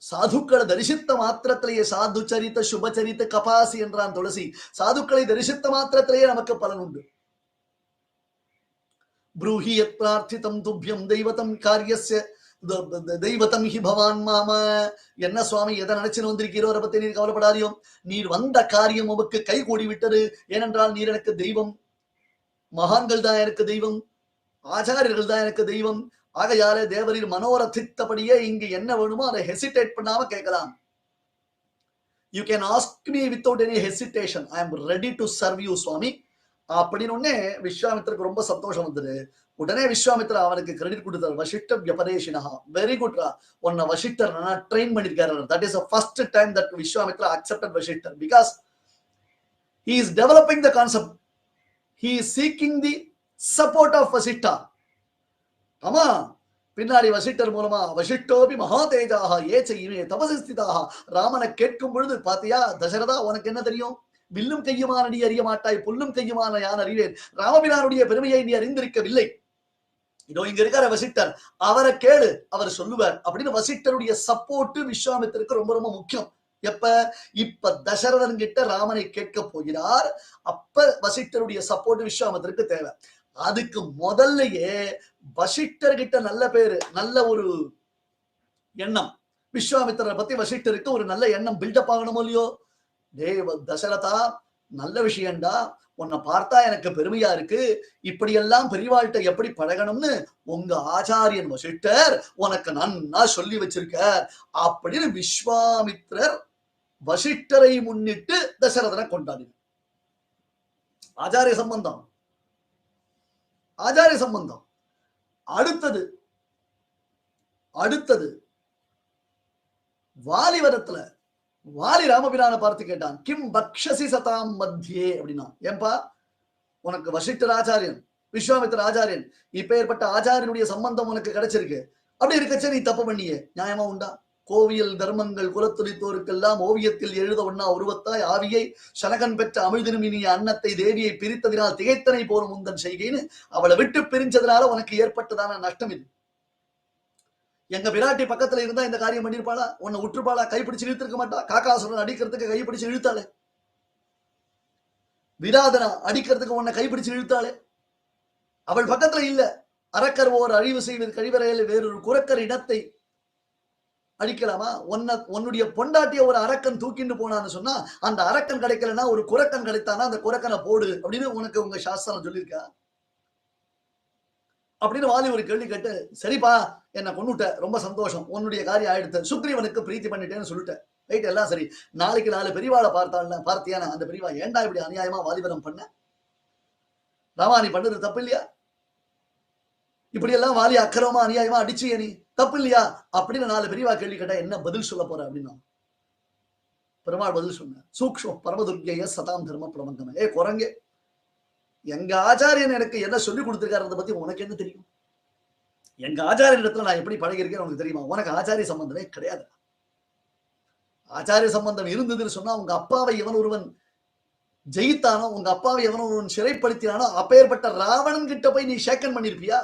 சாதுக்களை தரிசித்த மாத்திரத்திலேயே, சாது சரித்த சுபச்சரித்த கபாசி என்றான் துளசி, சாதுக்களை தரிசித்த மாத்திரத்திலேயே நமக்கு பலன் உண்டு. ப்ரூஹி யத் பிரார்த்திதம் துப்யம் தெய்வதம் காரியஸ்ய தெய்வதம் ஹி பவான் மாம. என்ன சுவாமி எதை நினைச்சுன்னு வந்திருக்கிறோ, அதை பத்தி நீர் கவலைப்படாதியோ, நீர் வந்த காரியம் உமக்கு கை கூடி விட்டது. ஏனென்றால் நீர் எனக்கு தெய்வம், மகான்கள் தான் எனக்கு தெய்வம், ஆச்சாரியர்கள் தான் எனக்கு தெய்வம். ஆகையாலே தேவரின் மனோரத்தித்தபடியே இங்கு என்ன வேணுமோ அதை ஹெசிடேட் பண்ணாம கேட்கலாம். You can ask me without any hesitation, I am ready to serve you சுவாமி அப்படின்னு உடனே விஸ்வாமித்திரருக்கு ரொம்ப சந்தோஷம் வந்தது. உடனே விஸ்வாமித்ரா அவனுக்கு கிரெடிட் கொடுத்தார். வசிஷ்ட வியபதேசினா, வெரி குட்ரா, உன்னை வசிஷ்டர் ட்ரெயின் பண்ணிருக்காரு. That is first time that Vishwamitra accepted Vasishtar, because he is developing the concept, he is seeking the support of Vasishta. ஆமா, பின்னாடி வசிஷ்டர் மூலமா வசிஷ்டோபி மகா தேஜாக ஏ செய்யுமே தபசிஸ்திதாக ராமனை கேட்கும் பொழுது, பாத்தியா தசரதா, உனக்கு என்ன தெரியும்? வில்லும் கையுமான நீ அறிய மாட்டாய், புல்லும் கையுமான யான் அறிவேன். ராமபிரானுடைய பெருமையை நீ அறிந்திருக்கவில்லை. இதோ இங்க இருக்கார வசிஷ்டர், அவரை கேளு, அவர் சொல்லுவார் அப்படின்னு வசிஷ்டருடைய சப்போர்ட் விஸ்வாமித்திற்கு ரொம்ப ரொம்ப முக்கியம். எப்ப? இப்ப தசரதன் கிட்ட ராமனை கேட்க போகிறார், அப்ப வசிஷ்டருடைய சப்போர்ட் விஸ்வாமித்திற்கு தேவை. அதுக்கு முதல்லயே வசிஷ்டர் கிட்ட நல்ல பேரு, நல்ல ஒரு எண்ணம், விஸ்வாமித்திரரை பத்தி வசிஷ்டருக்கு ஒரு நல்ல எண்ணம் பில்டப் ஆகணுமோ இல்லையோ. தேவ தசரதா, நல்ல விஷயம்டா, உன்னை பார்த்தா எனக்கு பெருமையா இருக்கு, இப்படியெல்லாம் பெரியவாழ்கிட்ட எப்படி பழகணும்னு உங்க ஆச்சாரியன் வசிஷ்டர் உனக்கு நன்னா சொல்லி வச்சிருக்கார் அப்படின்னு விஸ்வாமித்திரர் வசிஷ்டரை முன்னிட்டு தசரதனை கொண்டாடினார். ஆச்சாரிய சம்பந்தம், ஆச்சாரிய சம்பந்தம். அடுத்தது வாலிவரத்துல வாலி ராமபிரான பார்த்து கேட்டான், கிம் பக்ஷசி சதாம் மத்தியே அப்படின்னா, ஏன்பா உனக்கு வசிஷ்டர் ஆச்சாரியன், விஸ்வாமித்திர ஆச்சாரியன், இப்ப ஏற்பட்ட ஆச்சாரியனுடைய சம்பந்தம் உனக்கு கிடைச்சிருக்கு, அப்படி இருக்கச்சே நீ தப்பு பண்ணியே, நியாயமா உண்டா? கோவியல் தர்மங்கள் குலத்துளித்தோருக்கெல்லாம் ஓவியத்தில் எழுத ஒண்ணா உருவத்தாய் ஆவியை சனகன் பெற்ற அமிழ்தினும் இனிய அன்னத்தை தேவியை பிரித்ததினால் திகைத்தனை போரும் முந்தன் செய்கைன்னு அவளை விட்டு பிரிஞ்சதுனால உனக்கு ஏற்பட்டதான நஷ்டம் இது. எங்க விராட்டி பக்கத்துல இருந்தா இந்த காரியம் பண்ணிருப்பாளா? உன்னை உற்றுப்பாளா? கைப்பிடிச்சு இழுத்திருக்க மாட்டா? காக்காசுரன் அடிக்கிறதுக்கு கைப்பிடிச்சு இழுத்தாளே, விராதனா அடிக்கிறதுக்கு உன்னை கைப்பிடிச்சு இழுத்தாளே, அவள் பக்கத்துல இல்ல. அரக்கர் ஓர் அழிவு செய்வது கழிவறையில் வேறொரு குரக்கர் இனத்தை அடிக்கலாமா? உன்னுடைய பொண்டாட்டிய ஒரு அரக்கன் தூக்கிட்டு போனான்னு சொன்னா, அந்த அரக்கன் கிடைக்கலன்னா ஒரு குரக்கன் கிடைத்தானா அந்த குரக்கனை போடு அப்படின்னு உனக்கு உங்க சாஸ்திரம் சொல்லியிருக்கா? அப்படின்னு வாலி ஒரு கேள்வி கேட்டு, சரிப்பா என்ன கொண்டுட்ட, ரொம்ப சந்தோஷம், உன்னுடைய காரியம் ஆயிடுத்து, சுக்ரீவனுக்கு பிரீத்தி பண்ணிட்டேன்னு சொல்லிட்டேன், ரைட், எல்லாம் சரி. நாளைக்கு 4 பெரியவாளை பார்த்தியானா, அந்த பெரியவா ஏண்டா இப்படி அநியாயமா வாலிபரம் பண்ண, ராமா நீ பண்ணது தப்பு இல்லையா, இப்படி எல்லாம் வாலி அக்கிரமா அநியாயமா அடிச்சிய நீ தப்பு இல்லையா அப்படின்னு 4 பெரியவா கேள்வி கேட்டா என்ன பதில் சொல்ல போற அப்படின்னா, பெருமாள் பதில் சொன்ன, சூக்ஷ்ம பரமதுர்கைய சதாம் தர்ம பிரபந்தமே, ஏ குரங்கே, எங்க ஆச்சாரியன் எனக்கு என்ன சொல்லி கொடுத்திருக்காரு பத்தி உனக்கு என்ன தெரியும்? எங்க ஆச்சாரிய இடத்துல நான் எப்படி பழகிருக்கேன் உனக்கு தெரியுமா? உனக்கு ஆச்சாரிய சம்பந்தமே கிடையாது. ஆச்சாரிய சம்பந்தம் இருந்ததுன்னு சொன்னா, உங்க அப்பாவை எவன் ஒருவன் ஜெயித்தானோ, உங்க அப்பாவை எவன் ஒருவன் சிறைப்படுத்தினானோ, அப்பேற்பட்ட ராவணன் கிட்ட போய் நீ ஷேக்கன் பண்ணிருப்பியா?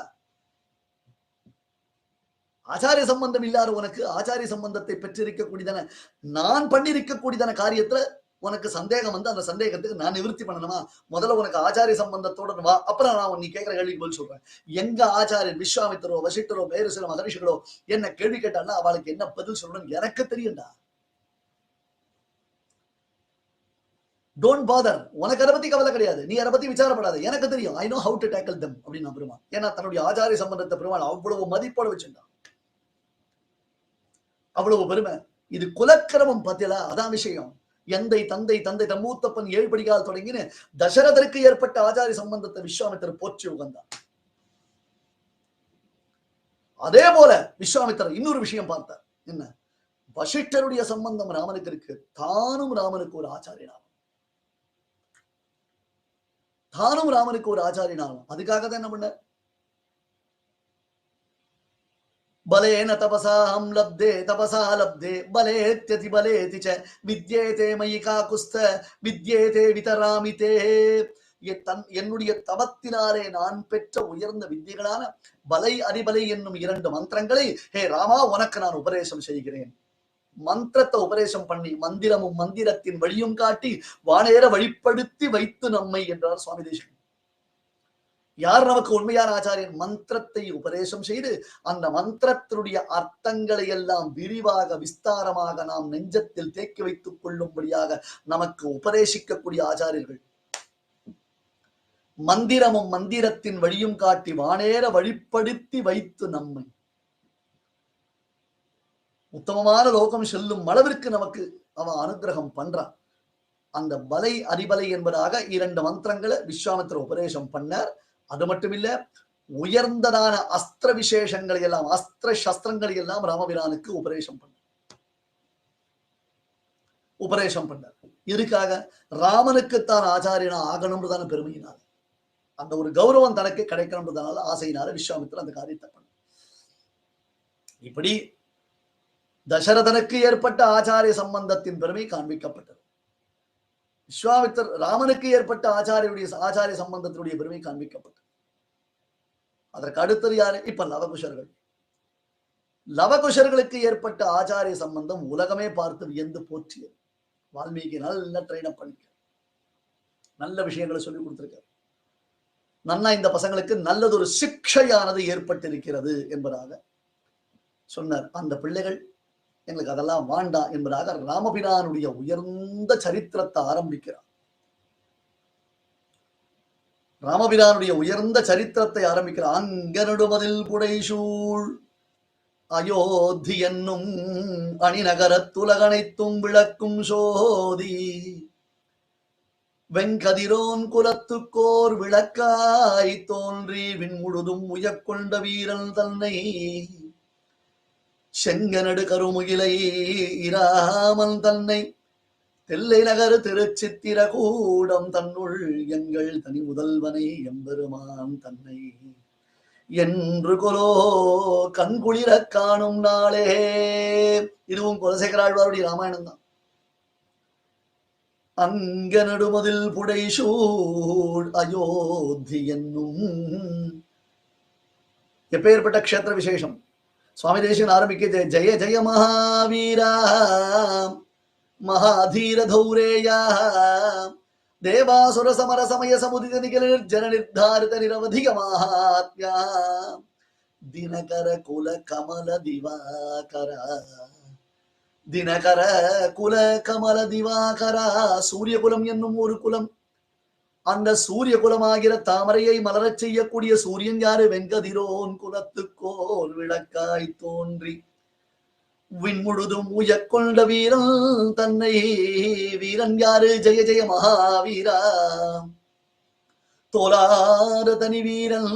ஆச்சாரிய சம்பந்தம் இல்லாத உனக்கு ஆச்சாரிய சம்பந்தத்தை பெற்றிருக்கக்கூடியதான நான் பண்ணிருக்கக்கூடியதான காரியத்துல உனக்கு சந்தேகம் வந்து அந்த சந்தேகத்துக்கு நான் நிவர்த்தி பண்ணணுமா? முதல்ல உனக்கு ஆச்சாரிய சம்பந்தத்தோட வா, அப்புறம் நான் நீ கேட்கிற கேள்விக்கு பதில் சொல்றேன். எங்க ஆச்சாரியர் விஸ்வாமித்திரோ வசிஷ்டரோ வேறு சில மகரிஷிகளோ என்ன கேள்வி கேட்டாங்கன்னா அவளுக்கு என்ன பதில் சொல்லணும்னு எனக்கு தெரியும்டா. Don't father. உனக்கு அதை பத்தி கவலை கிடையாது, நீ அதை பத்தி விசாரப்படாத, எனக்கு தெரியும். I know how to tackle them அப்படின்னு பெருமாள். ஏன்னா தன்னுடைய ஆச்சாரிய சம்பந்தத்தை பெருமாள் அவ்வளவு மதிப்போட வச்சிருந்தான், அவ்வளவு பெருமை. இது குலக்கிரமம் பத்தியலா, அதான் விஷயம். எந்தை தந்தை தந்தை தம்மூத்தப்பன் 7 படிகால் தொடங்கின்னு தசரதற்கு ஏற்பட்ட ஆச்சாரிய சம்பந்தத்தை விஸ்வாமித்திரர் போற்றி உகந்தார். அதே போல விஸ்வாமித்திரர் இன்னொரு விஷயம் பார்த்தார். என்ன? வசிஷ்டருடைய சம்பந்தம் ராமனுக்கு இருக்கு, தானும் ராமனுக்கு ஒரு ஆச்சாரியனாகும், தானும் ராமனுக்கு ஒரு ஆச்சாரியனாகும். அதுக்காக தான் என்ன பண்ண, बलेन तपसा हम लब्धे तपसा लब्धे बलेत्यति बलेति च विद्येते मयि काकुस्थ विद्येते वितरामिते. என்னுடைய தவத்தினாலே நான் பெற்ற உயர்ந்த வித்தியகளான பலை அரிபலை என்னும் 2 மந்திரங்களை ஹே ராமா உனக்கு நான் உபதேசம் செய்கிறேன். மந்திரத்தை உபதேசம் பண்ணி மந்திரமும் மந்திரத்தின் வழியும் காட்டி வானேற வழிப்படுத்தி வைத்து நம்மை என்றார் சுவாமி தேசிகன். யார் நமக்கு உண்மையான ஆச்சாரியன்? மந்திரத்தை உபதேசம் செய்து அந்த மந்திரத்தினுடைய அர்த்தங்களை எல்லாம் விரிவாக விஸ்தாரமாக நாம் நெஞ்சத்தில் தேக்கி வைத்துக் கொள்ளும்படியாக நமக்கு உபதேசிக்கக்கூடிய ஆச்சாரியர்கள். மந்திரமும் மந்திரத்தின் வழியும் காட்டி வானேற வழிப்படுத்தி வைத்து நம்மை உத்தமமான லோகம் செல்லும் அளவிற்கு நமக்கு அவன் அனுகிரகம் பண்றான். அந்த பலை அரிபலை என்பதாக 2 மந்திரங்களை விஸ்வாமித்திர உபதேசம் பண்ணார். அது மட்டும் இல்ல, உயர்ந்ததான அஸ்திர விசேஷங்களை எல்லாம், அஸ்திர சஸ்திரங்களை எல்லாம் ராமபிரானுக்கு உபதேசம் பண்ணார். இதுக்காக ராமனுக்குத்தான் ஆச்சாரியனா ஆகணும்ன்றதான பெருமையினால, அந்த ஒரு கௌரவம் தனக்கு கிடைக்கணும்ன்றதால ஆசையினால விஸ்வாமித்திரர் அந்த காரியத்தை பண்ணார். இப்படி தசரதனுக்கு ஏற்பட்ட ஆச்சாரிய சம்பந்தத்தின் பெருமை காண்பிக்கப்பட்டது. விஸ்வாமித்திரர் ராமனுக்கு ஏற்பட்ட ஆச்சாரிய சம்பந்தத்தினுடைய பெருமை காண்பிக்கப்பட்டது. அதற்கு அடுத்தது யாரு? இப்ப லவகுஷர்கள். லவகுஷர்களுக்கு ஏற்பட்ட ஆச்சாரிய சம்பந்தம் உலகமே பார்த்து வியந்து போற்றியது. வால்மீகி நல்ல ட்ரெயினப் பண்ணிக்க, நல்ல விஷயங்களை சொல்லி கொடுத்திருக்காரு. நன்னா இந்த பசங்களுக்கு நல்லதொரு சிக்ஷையானது ஏற்பட்டிருக்கிறது என்பதாக சொன்னார். அந்த பிள்ளைகள் எங்களுக்கு அதெல்லாம் வாண்டாம் என்பதாக ராமபிரானுடைய உயர்ந்த சரித்திரத்தை ஆரம்பிக்கிறார். ராமபிரானுடைய உயர்ந்த சரித்திரத்தை ஆரம்பிக்கிறார். அங்கனடுமதில் புடைசூழ் அயோத்தி என்னும் அணிநகரத்துலகனைத்தும் விளக்கும் சோதி வெங்கதிரோன் குலத்துக்கோர் விளக்காய் தோன்றி விண்முழுதும் உயக்கொண்ட வீரன் தன்னை செங்கனடு கருமுகிலை இராமன் தன்னை தெல்லை நகர் திருச்சித்திர கூடம் தன்னுள் எங்கள் தனி முதல்வனை எம்பெருமான் தன்னை என்று கொலோ கண்குளிர காணும் நாளே. இதுவும் குலசேகராழ்வாருடைய ராமாயணம் தான். அங்க நடுமதில் புடைசூழ் அயோத்தி என்னும் எப்பேற்பட்ட க்ஷேத்திர விசேஷம். சுவாமி தேசிகன் ஆரம்பிக்க ஜெய ஜெய மகாவீரா மகாதீர தௌரேயா தேவாசுர சமர சமய சமுதித நிகழ நிர்ஜன நிர்தாரித நிரவதிக மகாத்யா தினகர குல கமல திவாகரா தினகர குல கமல திவாகரா. சூரிய குலம் என்னும் ஒரு குலம். அந்த சூரிய குலமாகிற தாமரையை மலரச் செய்யக்கூடிய சூரியன் யாரு? வெங்கதிரோன் குலத்துக்கோர் விளக்காய் தோன்றி விண்முழுதும் உயக்கொண்ட வீரன் தன்னை. வீரன் யாரு? ஜெய ஜெய மகாவீரா தோலார தனி வீரன்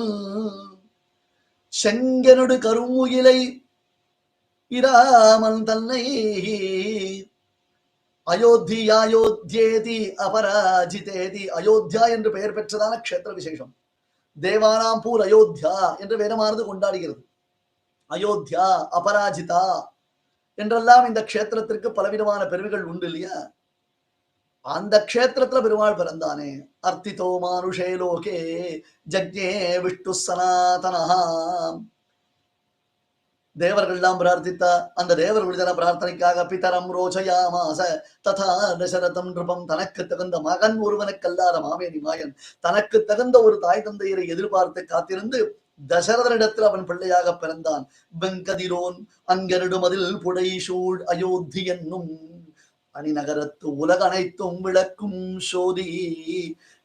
செங்கனொடு கருமுகிலை இராமன் தன்னை. அயோத்தி அயோத்தியேதி அபராஜிதேதி. அயோத்தியா என்று பெயர் பெற்றதான க்ஷேத்திர விசேஷம். தேவானாம்பூர் அயோத்தியா என்று வேதமானது கொண்டாடுகிறது. அயோத்தியா அபராஜிதா என்றெல்லாம் இந்த க்ஷேத்திரத்திற்கு பலவிதமான பெருமைகள் உண்டு இல்லையா? அந்த க்ஷேத்திரத்துல பெருமாள் பிறந்தானே. அர்த்திதோ மானுஷே லோகே, ஜக்ஞே விஷ்ணு சனாதனா, தேவர்கள்லாம் பிரார்த்தித்தா. அந்த தேவர்கள் ஜன பிரார்த்தனைக்காக பிதரம் ரோச்சயாமாச ததா தசரதம் நிருபம். தனக்கு தகுந்த மகன் ஒருவனுக்கல்லாத மாமேனி மாயன் தனக்கு தகுந்த ஒரு தாய் தந்தையரை எதிர்பார்த்து காத்திருந்து தசரதனிடத்தில் அவன் பிள்ளையாக பிறந்தான். வெங்கதிரோன் அங்கனிடுமதில் புடைசூழ் அயோத்தி என்னும் அணிநகரத்து உலக அனைத்தும் விளக்கும் சோதி.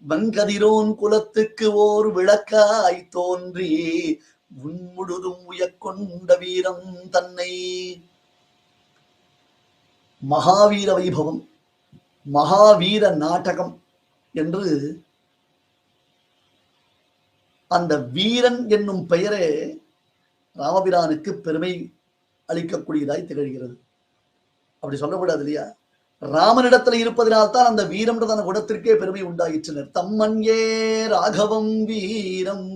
வெங்கதிரோன் குலத்துக்கு ஓர் விளக்காய் தோன்றி உன்முழுதும் உயக்கொண்ட வீரம் தன்னை. மகாவீர வைபவம், மகாவீர நாடகம் என்று அந்த வீரன் என்னும் பெயரே ராமபிரானுக்கு பெருமை அளிக்கக்கூடியதாய் திகழ்கிறது. அப்படி சொல்லக்கூடாது இல்லையா? ராமனிடத்துல இருப்பதனால்தான் அந்த வீரம்ன்றதான குணத்திற்கே பெருமை உண்டாயிற்றனர். தம்மன்யே ராகவம் வீரம்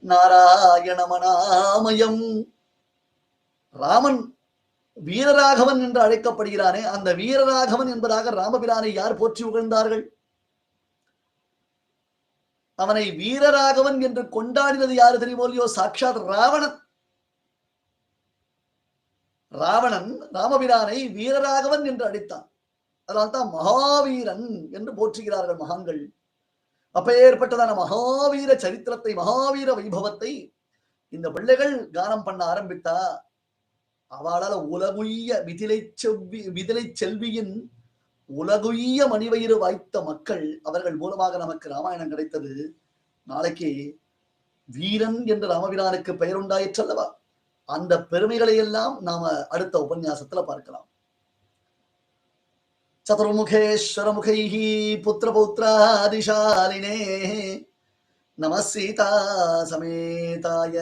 நாராயணமனாமயம். ராமன் வீரராகவன் என்று அழைக்கப்படுகிறானே, அந்த வீரராகவன் என்பதாக ராமபிரானை யார் போற்றி உகழ்ந்தார்கள்? அவனை வீரராகவன் என்று கொண்டாடினது யாரு தெரியுமோ இல்லையோ? சாட்சாத் ராவணன். ராவணன் ராமபிரானை வீரராகவன் என்று அழைத்தான். அதனால்தான் மகாவீரன் என்று போற்றுகிறார்கள் மகான்கள். அப்பேற்பட்டதான மகாவீர சரித்திரத்தை, மகாவீர வைபவத்தை இந்த பிள்ளைகள் கானம் பண்ண ஆரம்பித்தா அவளால உலகுய்ய விதிலை செல்வியின் உலகுய்ய மணிவயிறு வாய்த்த மக்கள் அவர்கள் மூலமாக நமக்கு ராமாயணம் கிடைத்தது. நாளைக்கு வீரன் என்று ராமபிரானுக்கு பெயர் உண்டாயிற்றல்லவா? அந்த பெருமைகளை எல்லாம் நாம அடுத்த உபன்யாசத்துல பார்க்கலாம். சதுர்முகேஸ்வர முகைஹி புத்திர பௌத்ராதிசாலினே நம சீதா சமேதாய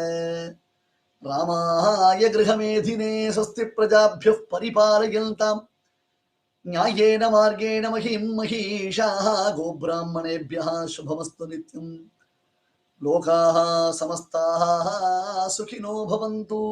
ராமாய கிருஹமேதினே ஸ்வஸ்தி பிரஜாப்யுः பரிபாலயந்தாம் ஞாயேன மார்கேண மஹிம் மஹீஷாः கோப்ராஹ்மணேभ्यः சுபமஸ்து நித்யம். லோகாः சமஸ்தாः சுகினோ பவந்து.